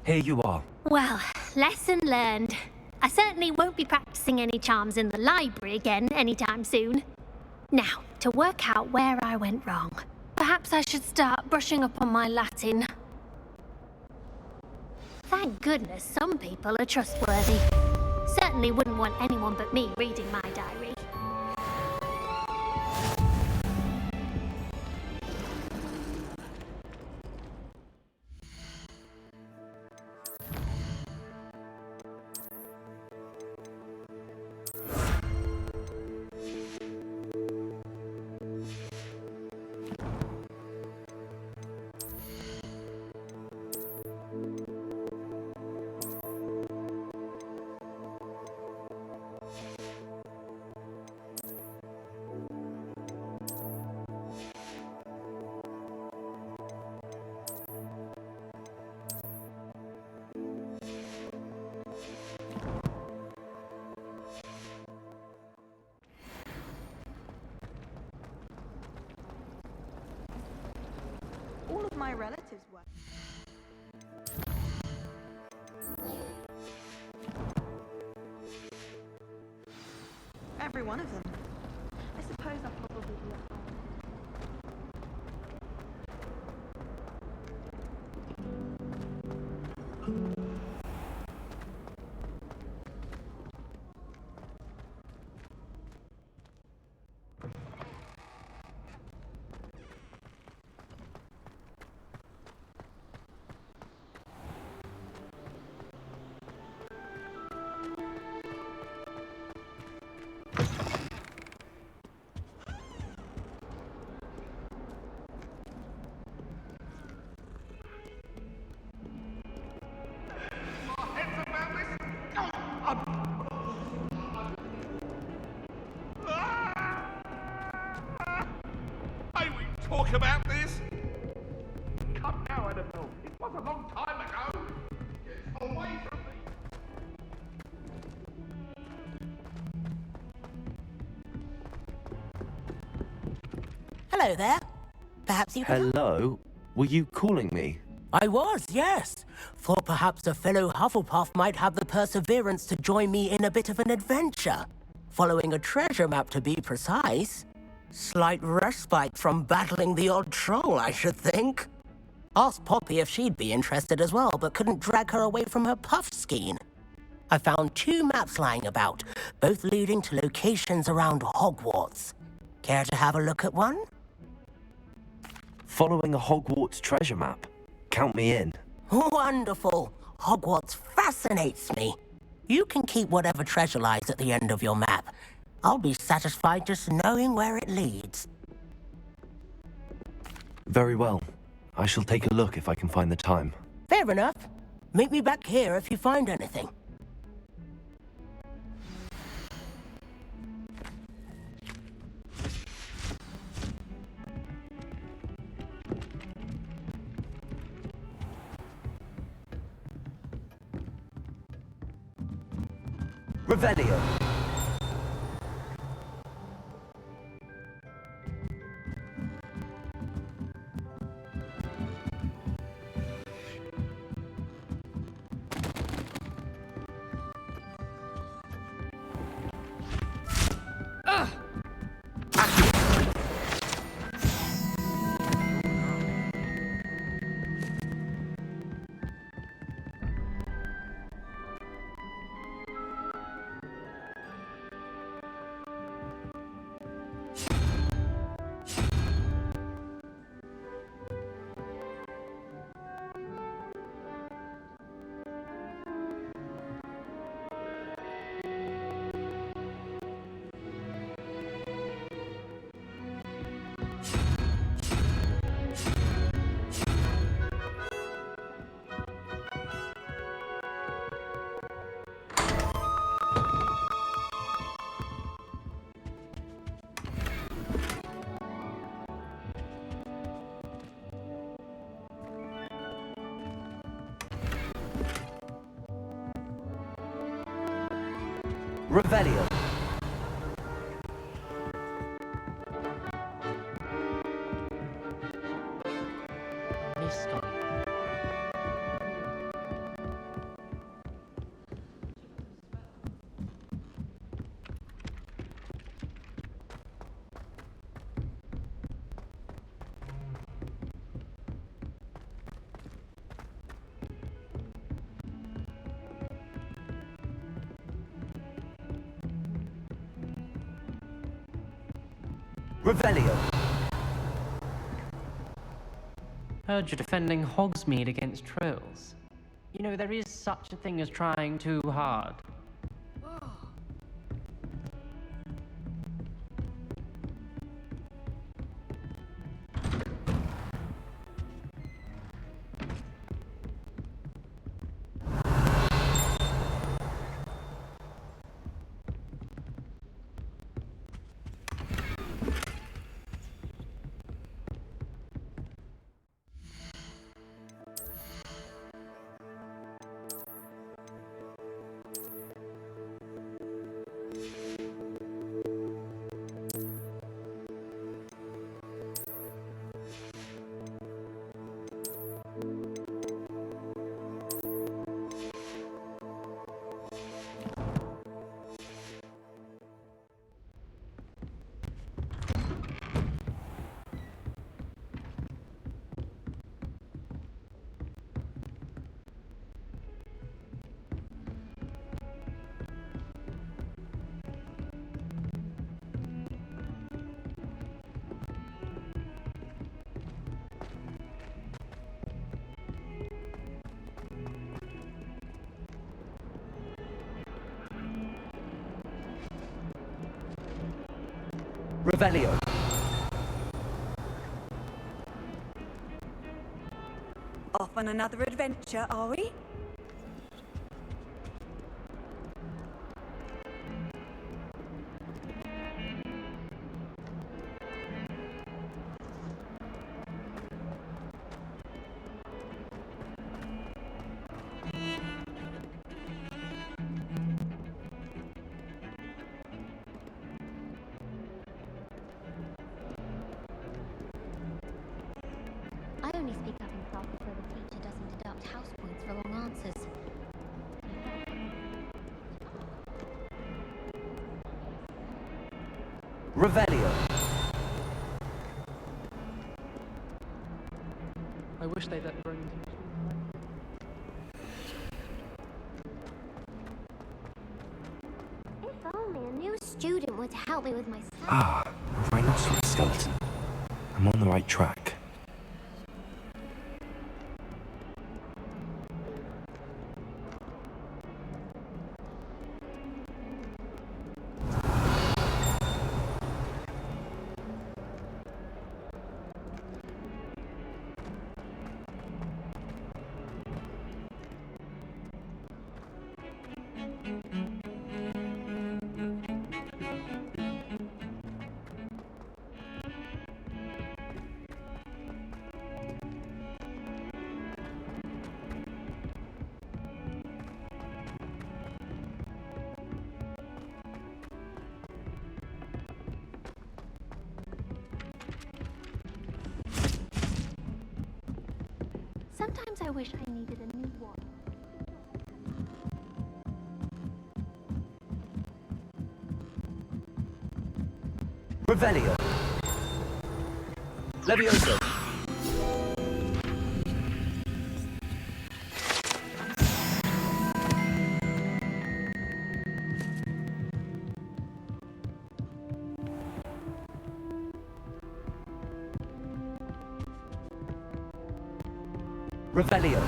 Here you are. Well, lesson learned. I certainly won't be practicing any charms in the library again anytime soon. Now, to work out where I went wrong. Perhaps I should start brushing up on my Latin. Thank goodness some people are trustworthy. Certainly wouldn't want anyone but me reading my diary. All of my relatives were. Every one of them. I suppose I'll probably be at home. Talk about this? Come now, Annabelle. It was a long time ago. Get away from me. Hello there. Perhaps you could... Hello? Were you calling me? I was, yes. Thought perhaps a fellow Hufflepuff might have the perseverance to join me in a bit of an adventure. Following a treasure map, to be precise. Slight respite from battling the odd troll, I should think. Asked Poppy if she'd be interested as well, but couldn't drag her away from her puff skein. I found 2 maps lying about, both leading to locations around Hogwarts. Care to have a look at one? Following a Hogwarts treasure map. Count me in. Wonderful. Hogwarts fascinates me. You can keep whatever treasure lies at the end of your map. I'll be satisfied just knowing where it leads. Very well. I shall take a look if I can find the time. Fair enough. Meet me back here if you find anything. Revelio. Revelio. Revelio. Heard you're defending Hogsmeade against trolls. You know, there is such a thing as trying too hard. Revelio. Off on another adventure, are we? I only speak up in class so the teacher doesn't deduct house points for wrong answers. Revelio. I wish they'd let Bryn. If only a new student were to help me with my stuff. Ah, a rhinoceros skeleton. I'm on the right track. Sometimes I wish I needed a new one. Revelio. Levioso. Revelio.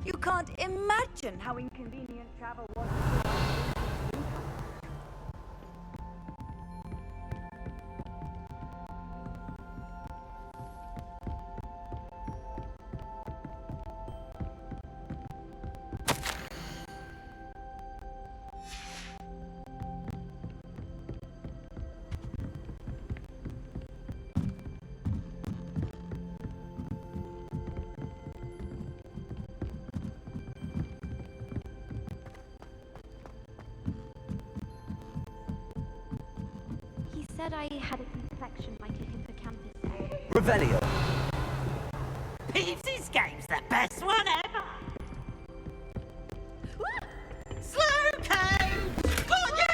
You can't imagine how inconvenient travel was. said I had a complexion by taking the campus test. Revelio. Peeves' game's the best one ever! Slow code! For you!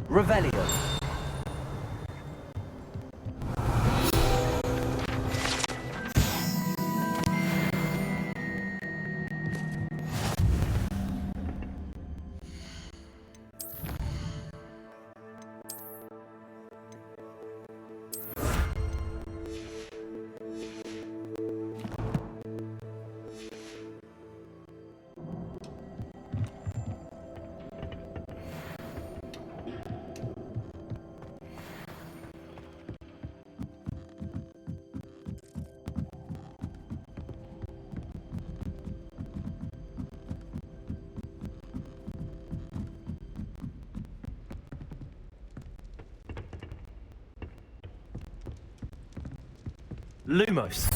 Revelio. Lumos.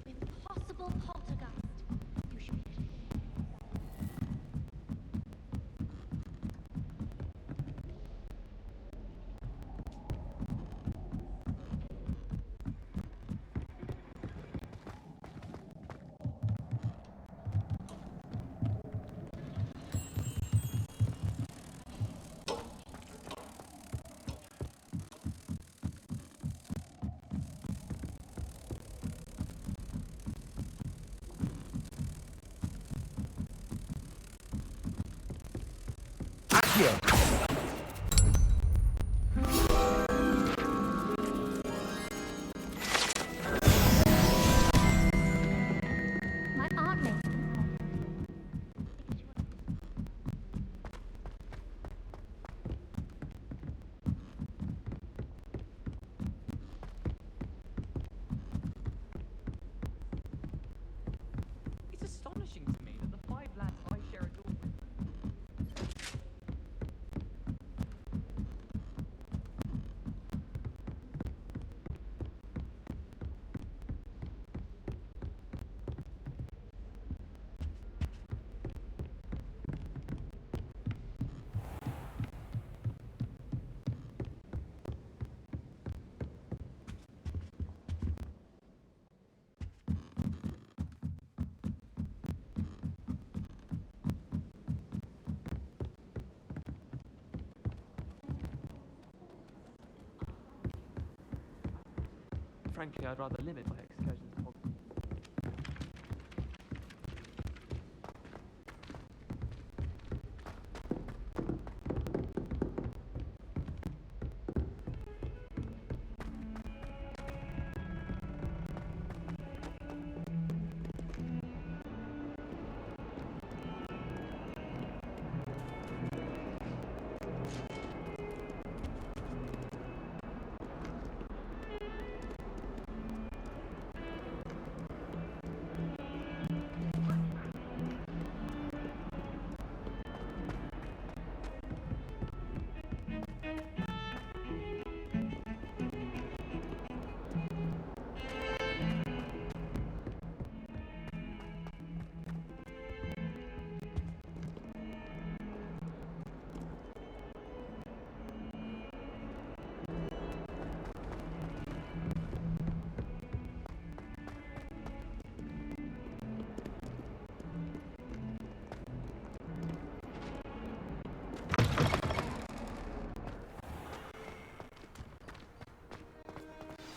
Impossible poltergeist. You should be Accio. my aunt makes It's astonishing to me that the 5 lads I share a door with. Frankly, I'd rather limit my excursions to Hogsmeade.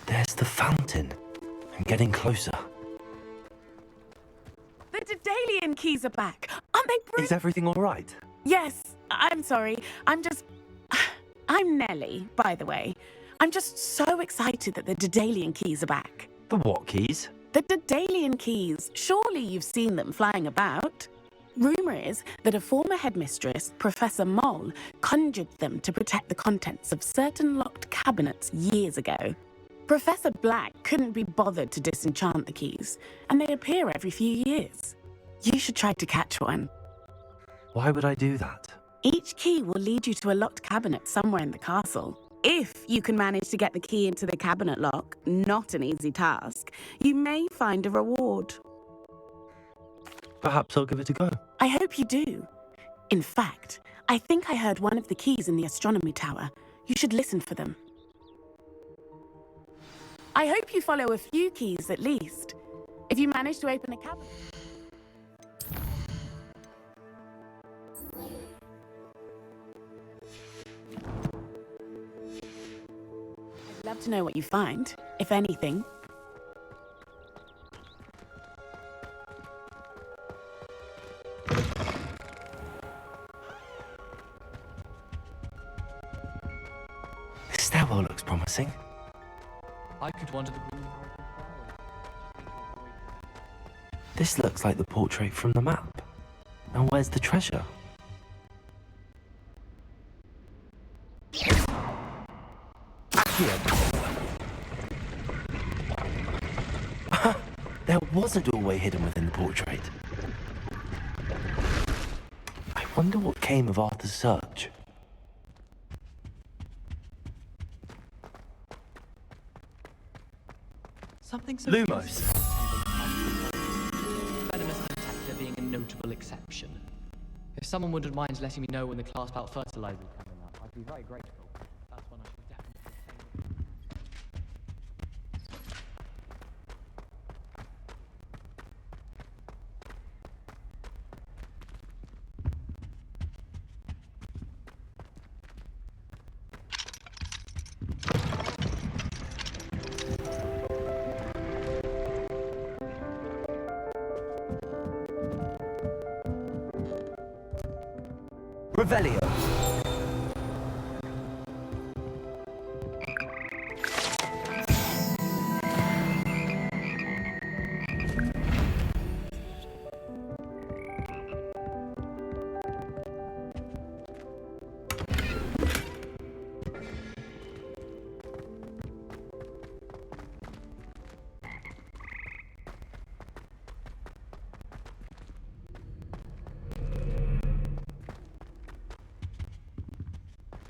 There's the fountain. I'm getting closer. The Daedalian keys are back. Aren't they Is everything all right? Yes, I'm sorry. I'm Nellie, by the way. I'm just so excited that the Daedalian keys are back. The what keys? The Daedalian keys. Surely you've seen them flying about. Rumour is that a former headmistress, Professor Moll, conjured them to protect the contents of certain locked cabinets years ago. Professor Black couldn't be bothered to disenchant the keys, and they appear every few years. You should try to catch one. Why would I do that? Each key will lead you to a locked cabinet somewhere in the castle. If you can manage to get the key into the cabinet lock, not an easy task, you may find a reward. Perhaps I'll give it a go. I hope you do. In fact, I think I heard one of the keys in the astronomy tower. You should listen for them. I hope you follow a few keys at least. If you manage to open a cabinet... I'd love to know what you find, if anything. This stairwell looks promising. I could wander the room. This looks like the portrait from the map. Now where's the treasure? There was a doorway hidden within the portrait. I wonder what came of Arthur's search. Something so Lumos. Venomous detector being a notable exception. If someone wouldn't mind letting me know when the class about fertilizer is coming up, I'd be very grateful. That's one I should definitely Revelio.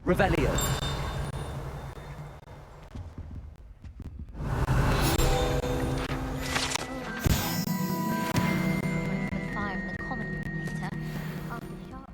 Revelio. The fire in the common room later. After the shop.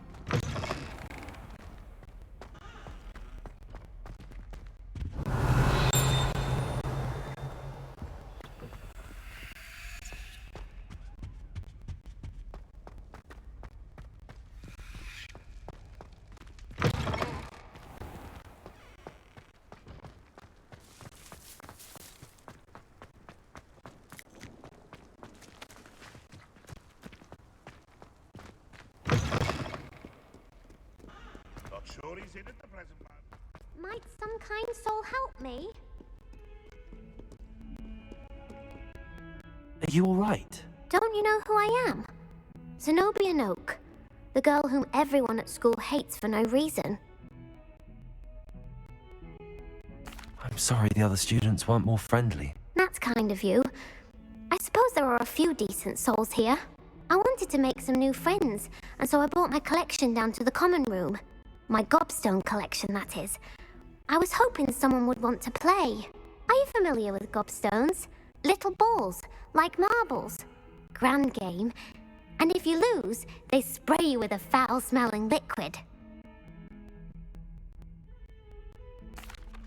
Not sure he's in at the present moment. Might some kind soul help me? Are you alright? Don't you know who I am? Zenobia Noak, the girl whom everyone at school hates for no reason. I'm sorry the other students weren't more friendly. That's kind of you. I suppose there are a few decent souls here. I wanted to make some new friends, and so I brought my collection down to the common room. My gobstone collection, that is. I was hoping someone would want to play. Are you familiar with gobstones? Little balls, like marbles. Grand game. And if you lose, they spray you with a foul-smelling liquid.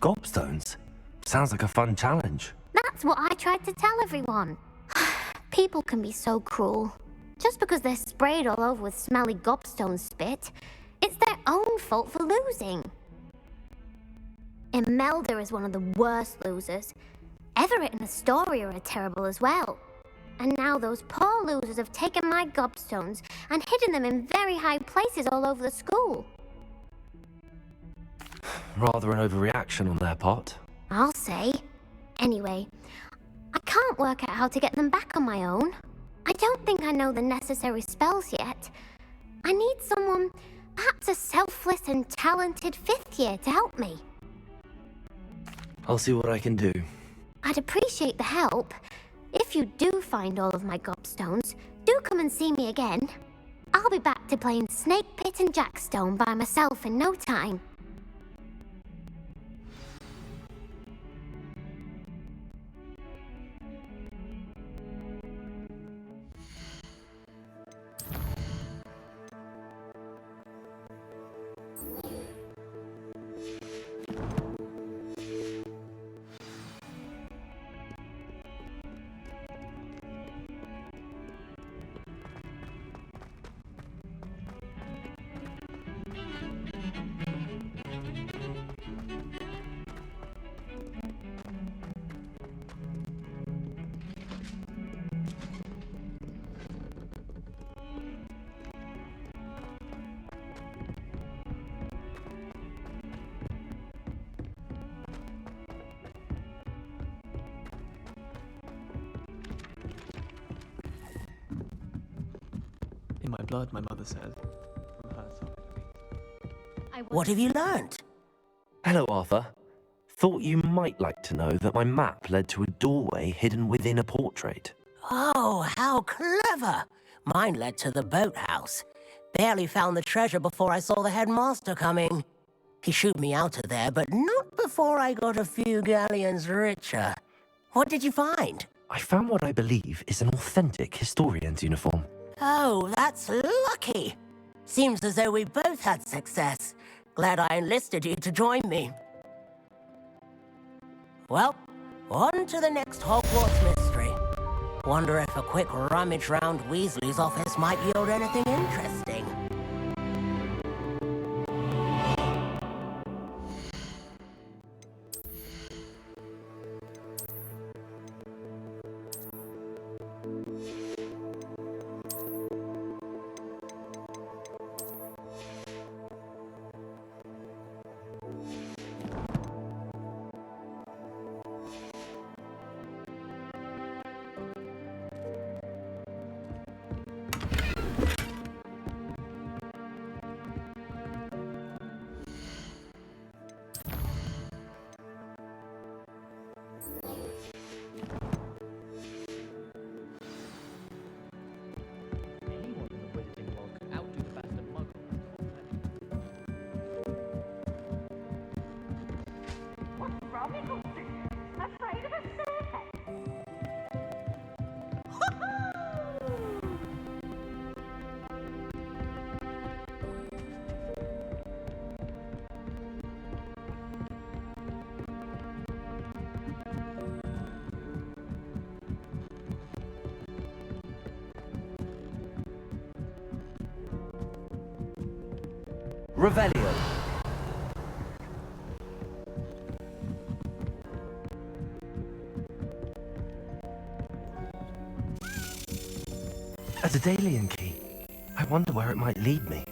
Gobstones? Sounds like a fun challenge. That's what I tried to tell everyone. People can be so cruel. Just because they're sprayed all over with smelly gobstone spit, it's their own fault for losing. Imelda is one of the worst losers. Everett and Astoria are terrible as well. And now those poor losers have taken my gobstones and hidden them in very high places all over the school. Rather an overreaction on their part. I'll say. Anyway, I can't work out how to get them back on my own. I don't think I know the necessary spells yet. I need someone, perhaps a selfless and talented fifth year to help me. I'll see what I can do. I'd appreciate the help. If you do find all of my gobstones, do come and see me again. I'll be back to playing Snake Pit and Jackstone by myself in no time. In my blood, my mother said. From her side. What have you learned? Hello, Arthur. Thought you might like to know that my map led to a doorway hidden within a portrait. Oh, how clever! Mine led to the boathouse. Barely found the treasure before I saw the headmaster coming. He shooed me out of there, but not before I got a few galleons richer. What did you find? I found what I believe is an authentic historian's uniform. Oh, that's lucky. Seems as though we both had success. Glad I enlisted you to join me. Well, on to the next Hogwarts mystery. Wonder if a quick rummage round Weasley's office might yield anything interesting. Revelio. A Daedalian key. I wonder where it might lead me.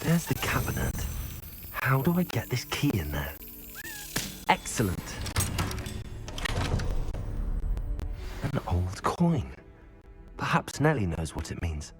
There's the cabinet. How do I get this key in there? Excellent. An old coin. Perhaps Nellie knows what it means.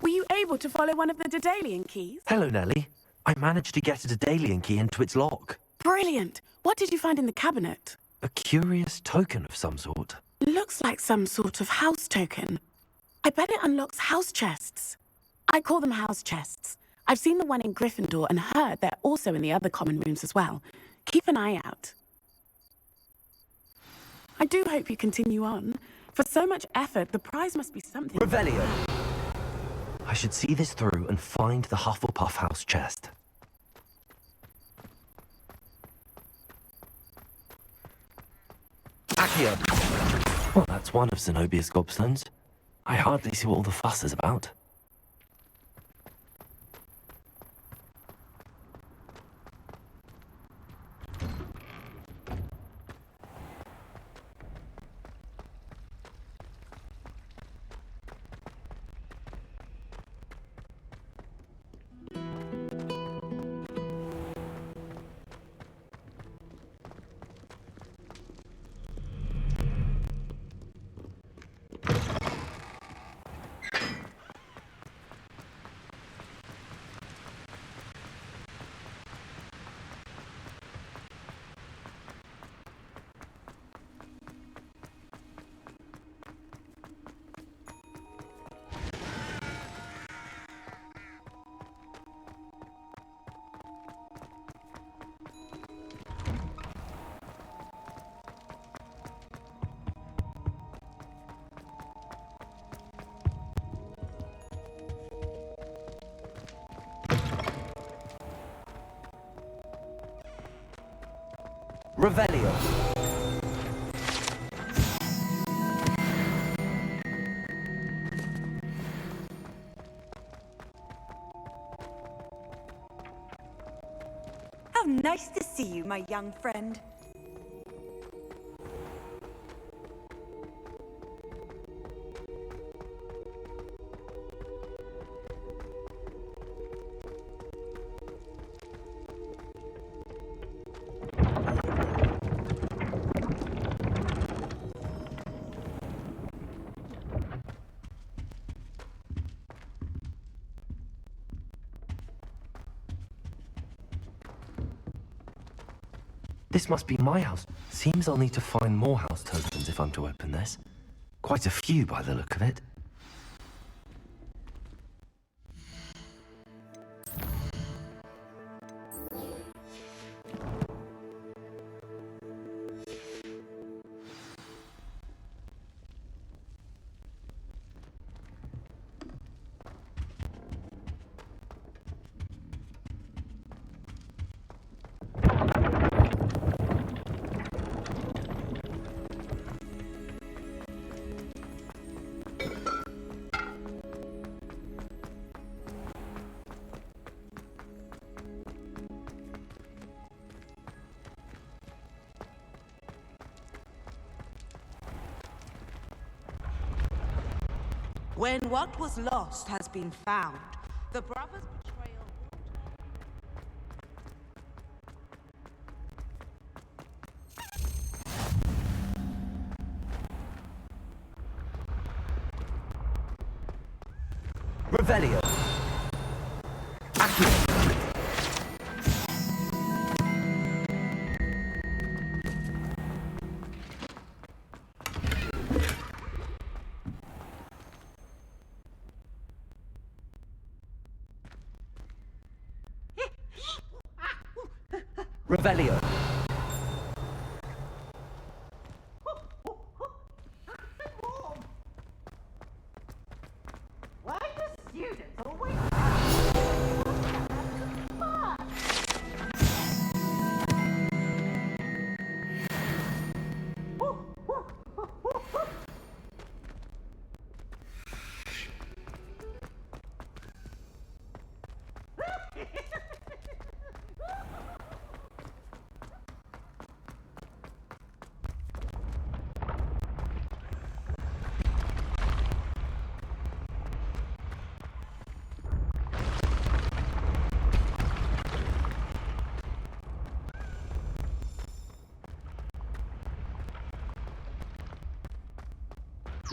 Were you able to follow one of the Daedalian keys? Hello, Nellie. I managed to get a Daedalian key into its lock. Brilliant. What did you find in the cabinet? A curious token of some sort. Looks like some sort of house token. I bet it unlocks house chests. I call them house chests. I've seen the one in Gryffindor and heard they're also in the other common rooms as well. Keep an eye out. I do hope you continue on. For so much effort, the prize must be something. Revelio. I should see this through and find the Hufflepuff house chest. Accio. Well, that's one of Zenobia's gobstones. I hardly see what all the fuss is about. Revelio. How nice to see you, my young friend. This must be my house. Seems I'll need to find more house tokens if I'm to open this. Quite a few by the look of it. When what was lost has been found, the brothers' betrayal... Revelio. Accio. Revelio. Why do students always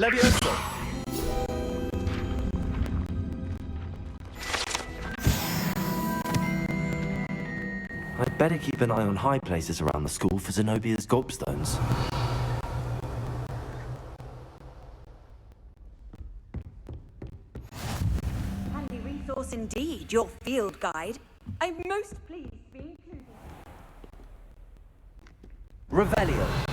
Levioso. better keep an eye on high places around the school for Zenobia's gobstones. Handy resource indeed, your field guide. I'm most pleased to be included. Revelio.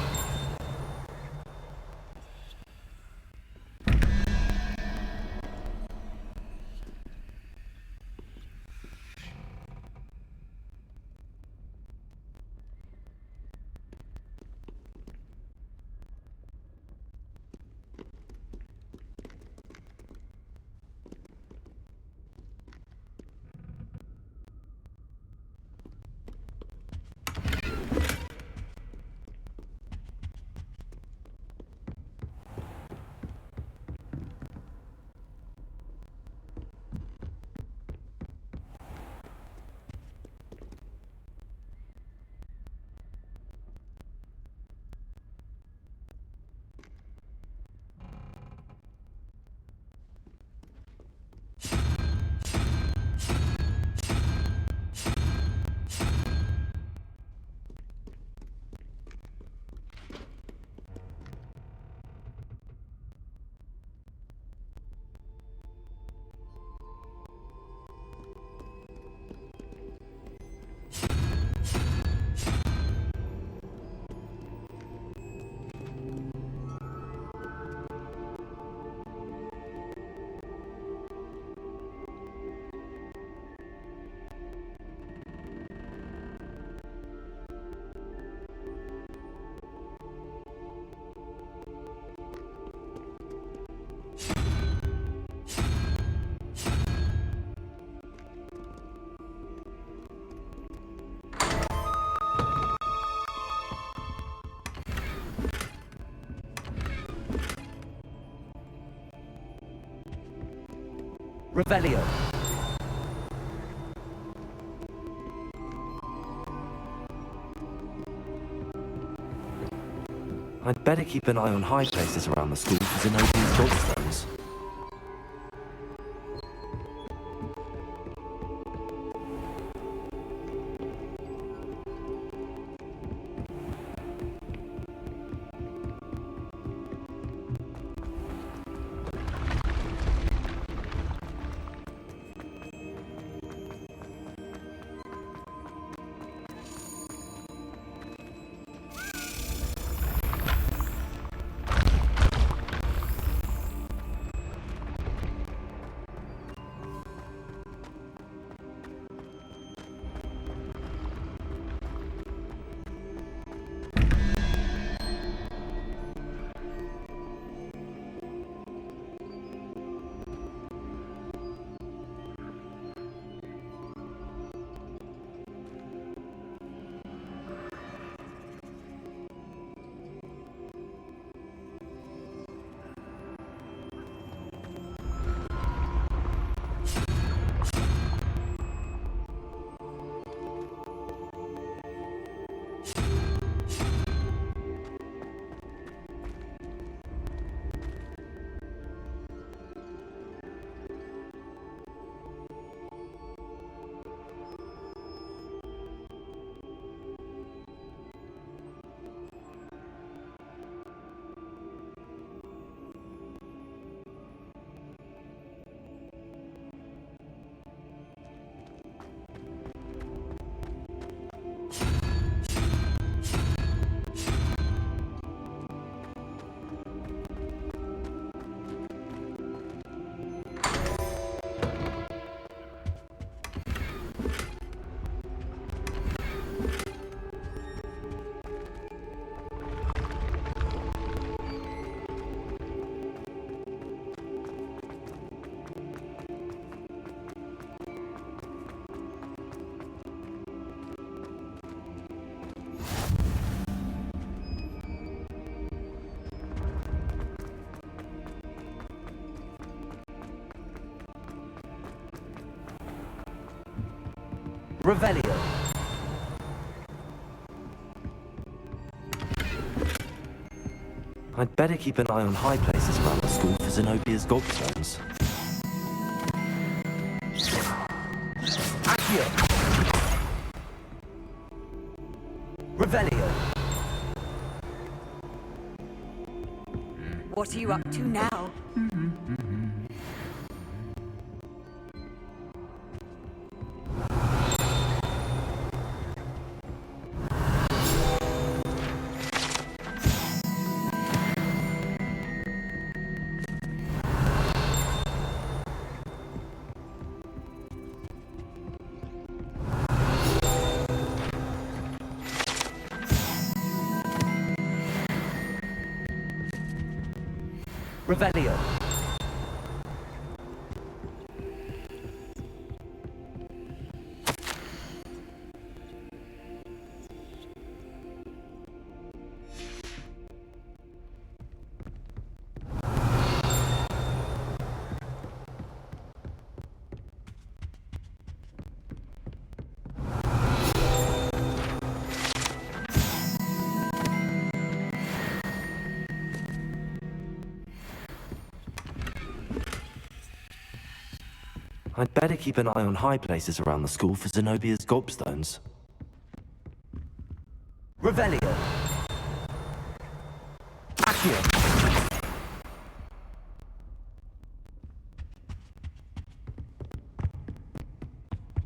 Revelio. I'd better keep an eye on high places around the school for Zenobia's gobstones. Revelio. I'd better keep an eye on high places around the school for Zenobia's gobstones. Accio. What are you up to now? Revelio. I'd better keep an eye on high places around the school for Zenobia's gobstones. Revelio. Accio.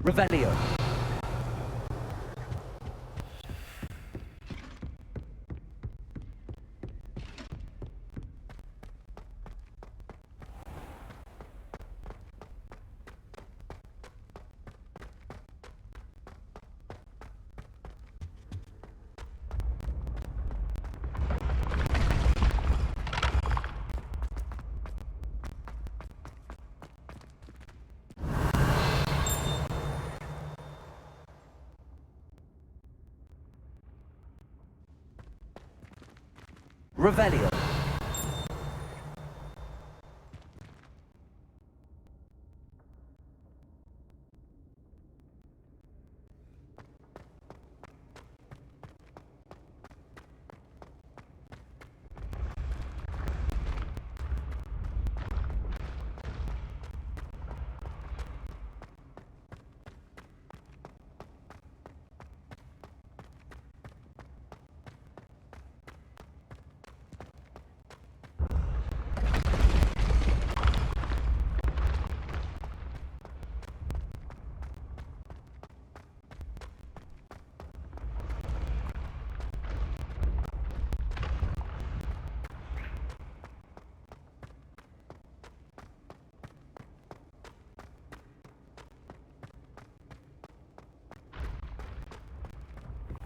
Revelio. Revelio.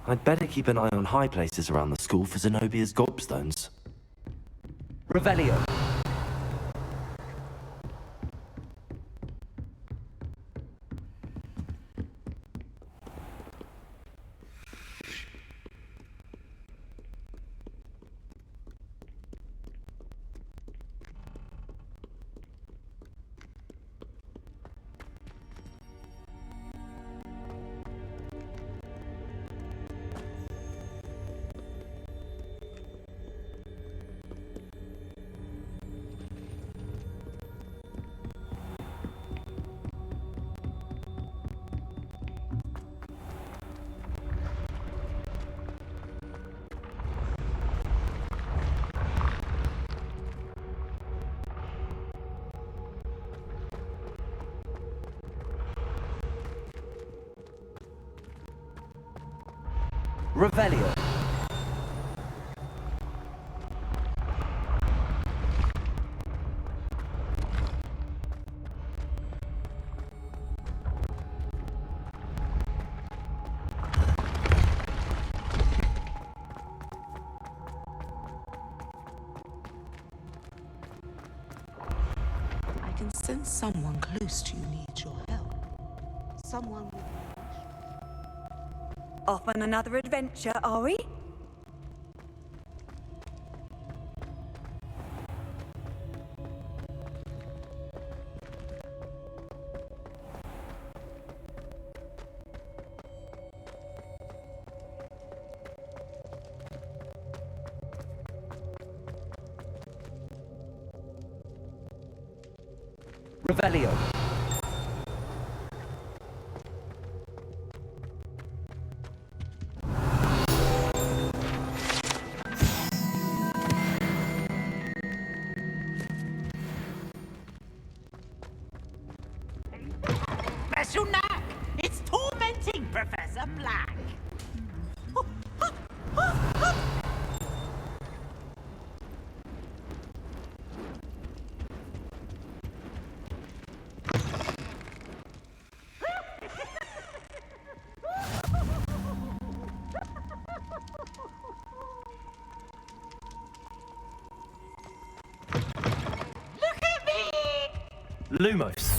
I'd better keep an eye on high places around the school for Zenobia's gobstones. Revelio. Revelio. I can sense someone close to you needs your help. Someone with... Off on another adventure, are we? Revelio. to knack. It's tormenting, Professor Black. Look at me! Lumos.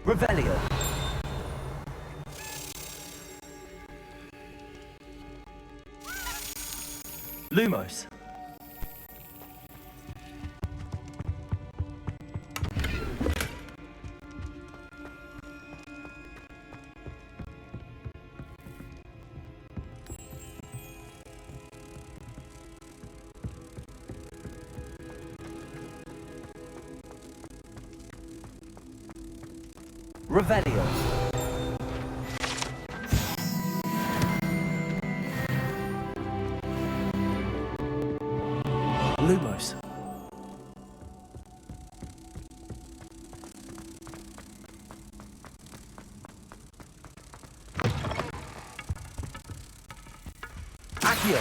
Revelio. Lumos. Revelio. Lumos. Accio.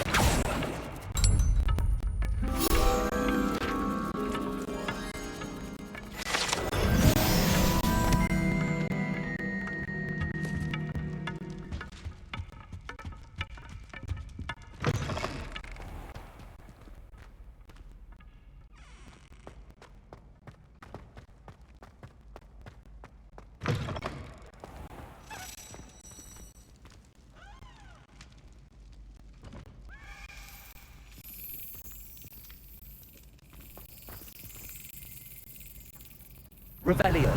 Revelio.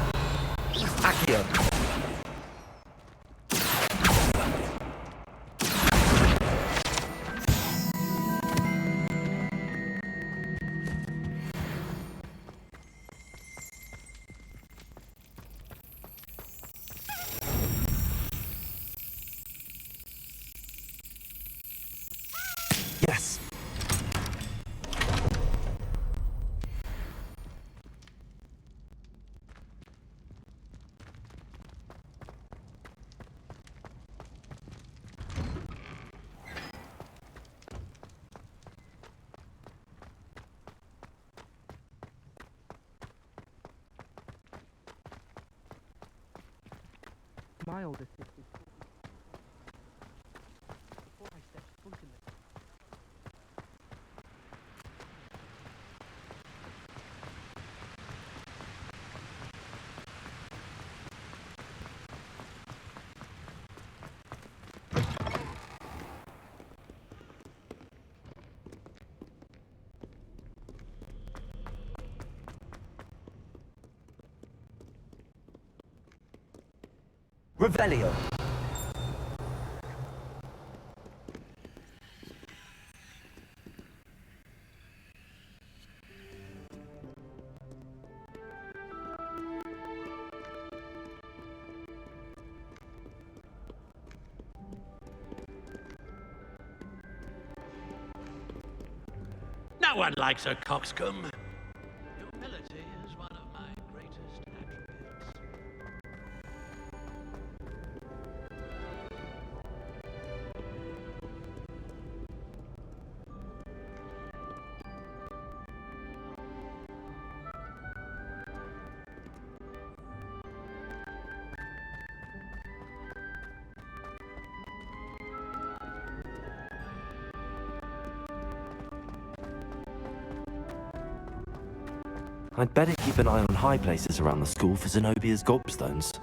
Accio. Yes. My oldest sister. Before I stepped foot in the Revelio. No one likes a coxcomb. Humility is one of my greatest attributes. I'd better keep an eye on high places around the school for Zenobia's gobstones.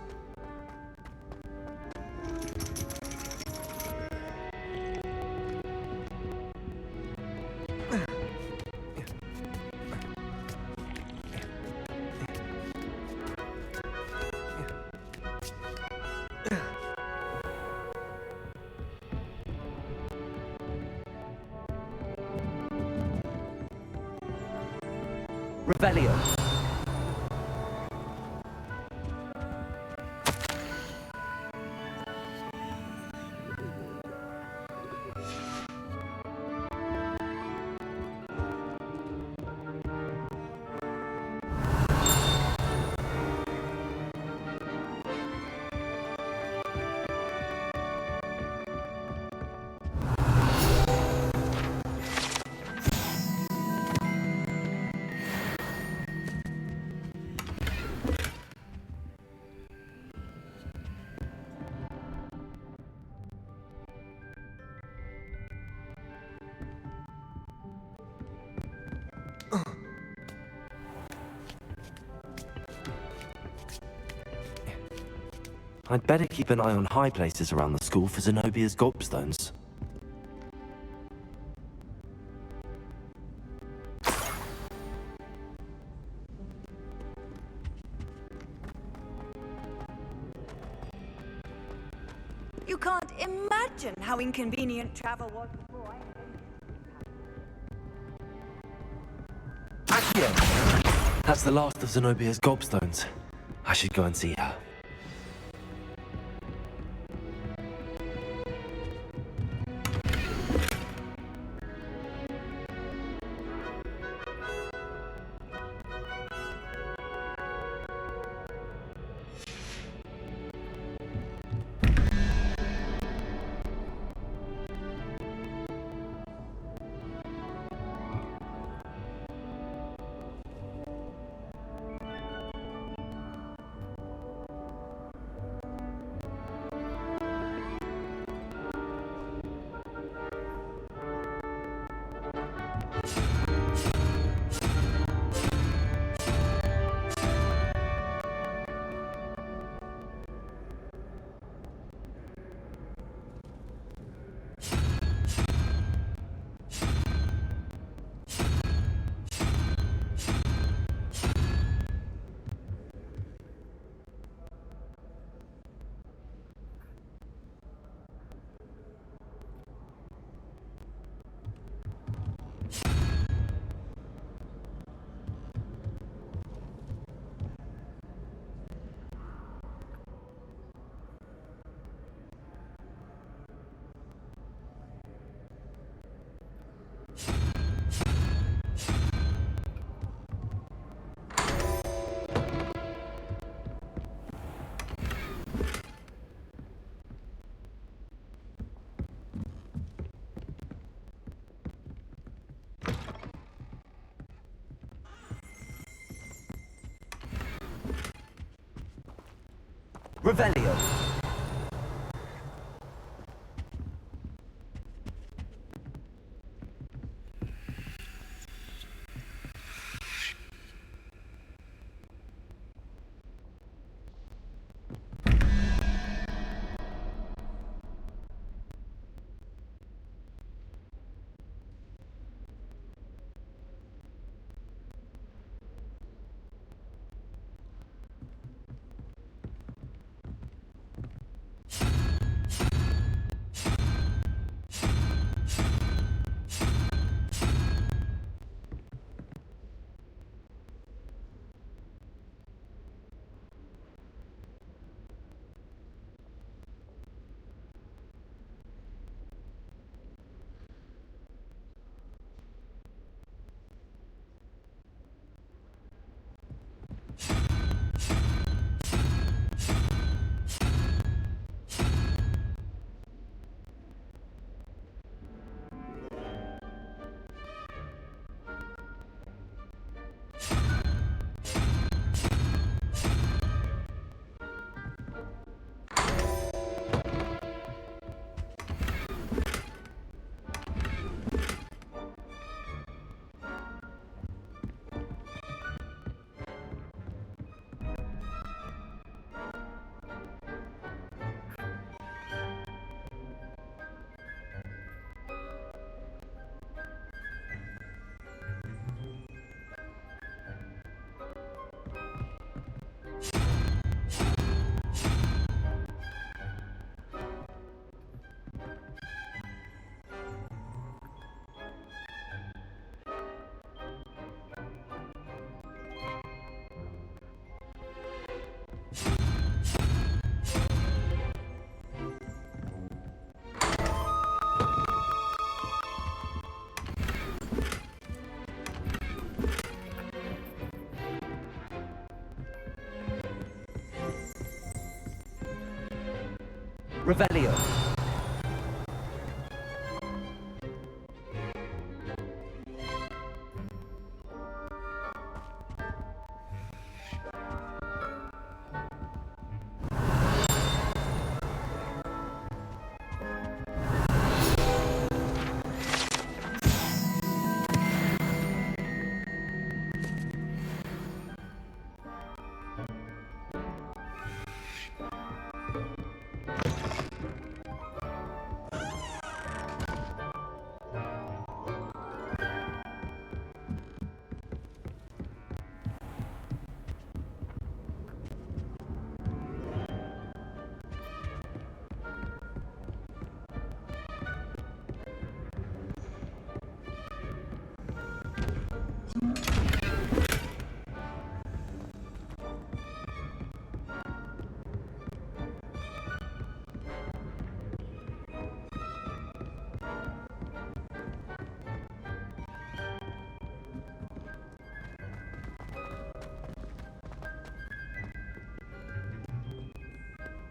Revelio. I'd better keep an eye on high places around the school for Zenobia's gobstones. You can't imagine how inconvenient travel was before I That's the last of Zenobia's gobstones. I should go and see her. Revelio. Revelio.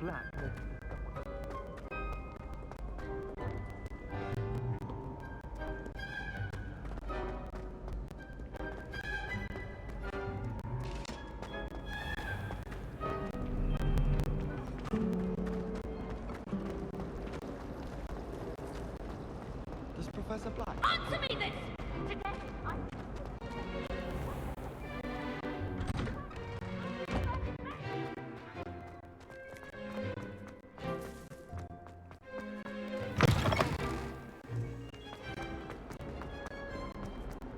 Black. Does Professor Black? Answer me this! Today, I...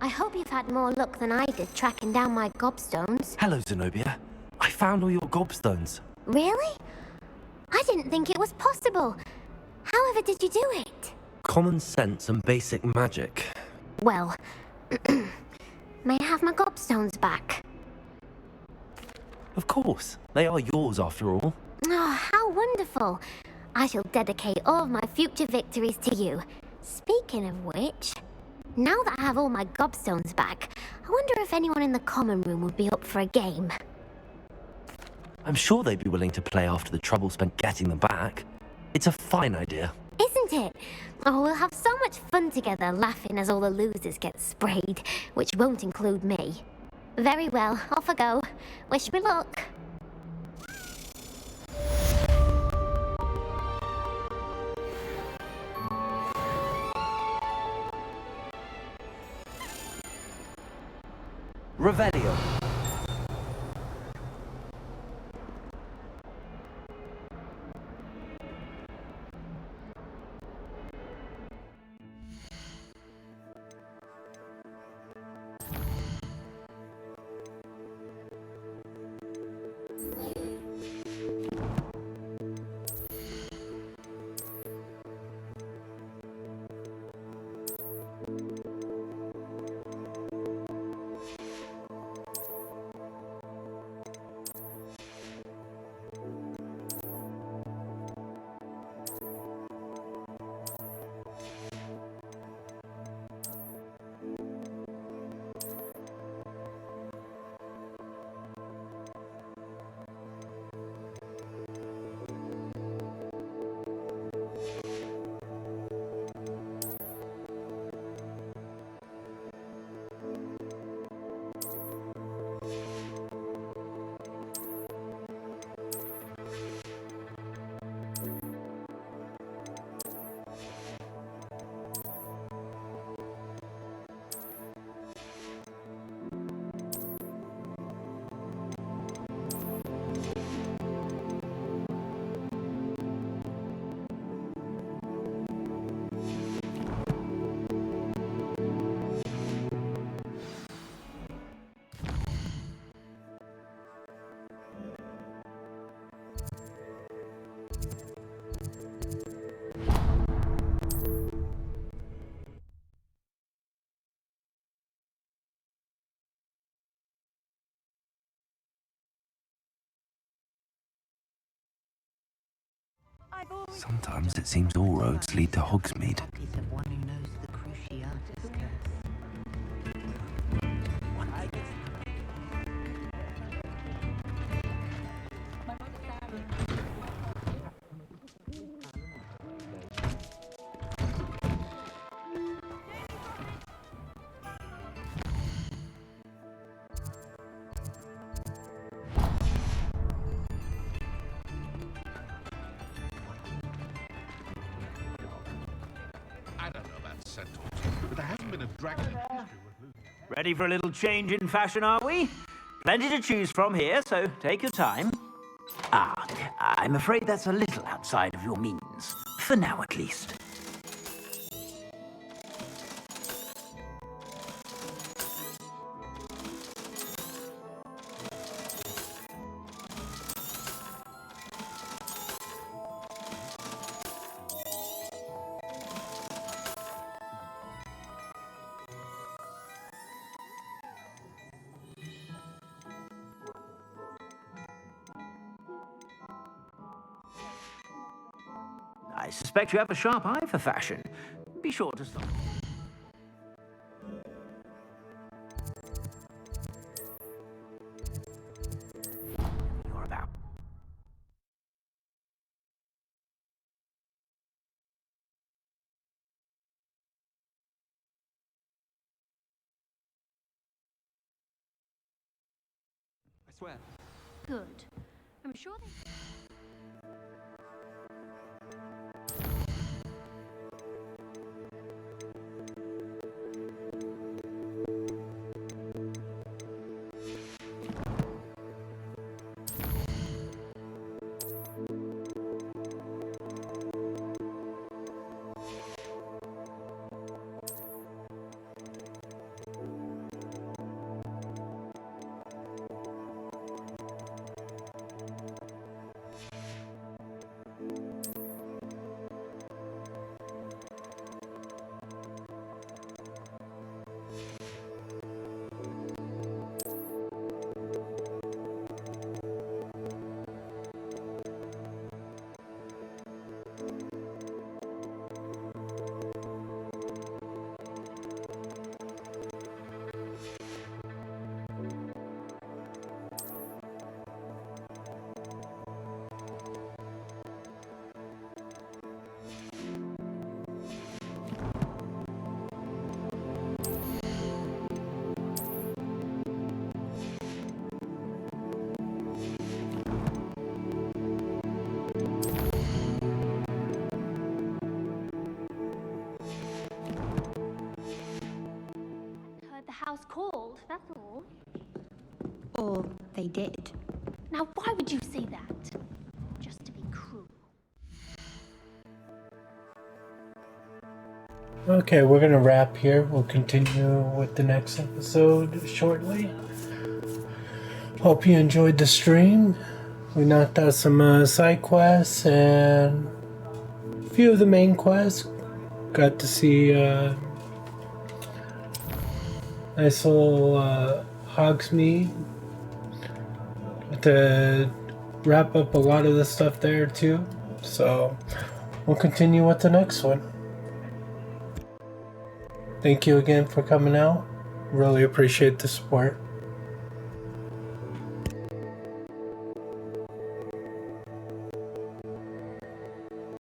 I hope you've had more luck than I did tracking down my gobstones. Hello, Zenobia. I found all your gobstones. Really? I didn't think it was possible. However did you do it? Common sense and basic magic. Well, may I have my gobstones back? Of course. They are yours after all. Oh, how wonderful. I shall dedicate all of my future victories to you. Speaking of which, now that I have all my gobstones back, I wonder if anyone in the common room would be up for a game. I'm sure they'd be willing to play after the trouble spent getting them back. It's a fine idea. Isn't it? Oh, we'll have so much fun together laughing as all the losers get sprayed, which won't include me. Very well, off I go. Wish me luck. Revelio. Sometimes it seems all roads lead to Hogsmeade. I don't know about centaurs, but there hasn't been a dragon in history worth losing. Ready for a little change in fashion, are we? Plenty to choose from here, so take your time. Ah, I'm afraid that's a little outside of your means. For now, at least. I suspect you have a sharp eye for fashion. Be sure to stop. swear. Good. I'm sure they... heard the house called, that's all. Or they did. Now, why would you say that? Just to be cruel. Okay, we're gonna wrap here. We'll continue with the next episode shortly. Hope you enjoyed the stream. We knocked out some side quests and a few of the main quests. Got to see nice little Hogsmade. To wrap up a lot of the stuff there too. So we'll continue with the next one. Thank you again for coming out. Really appreciate the support.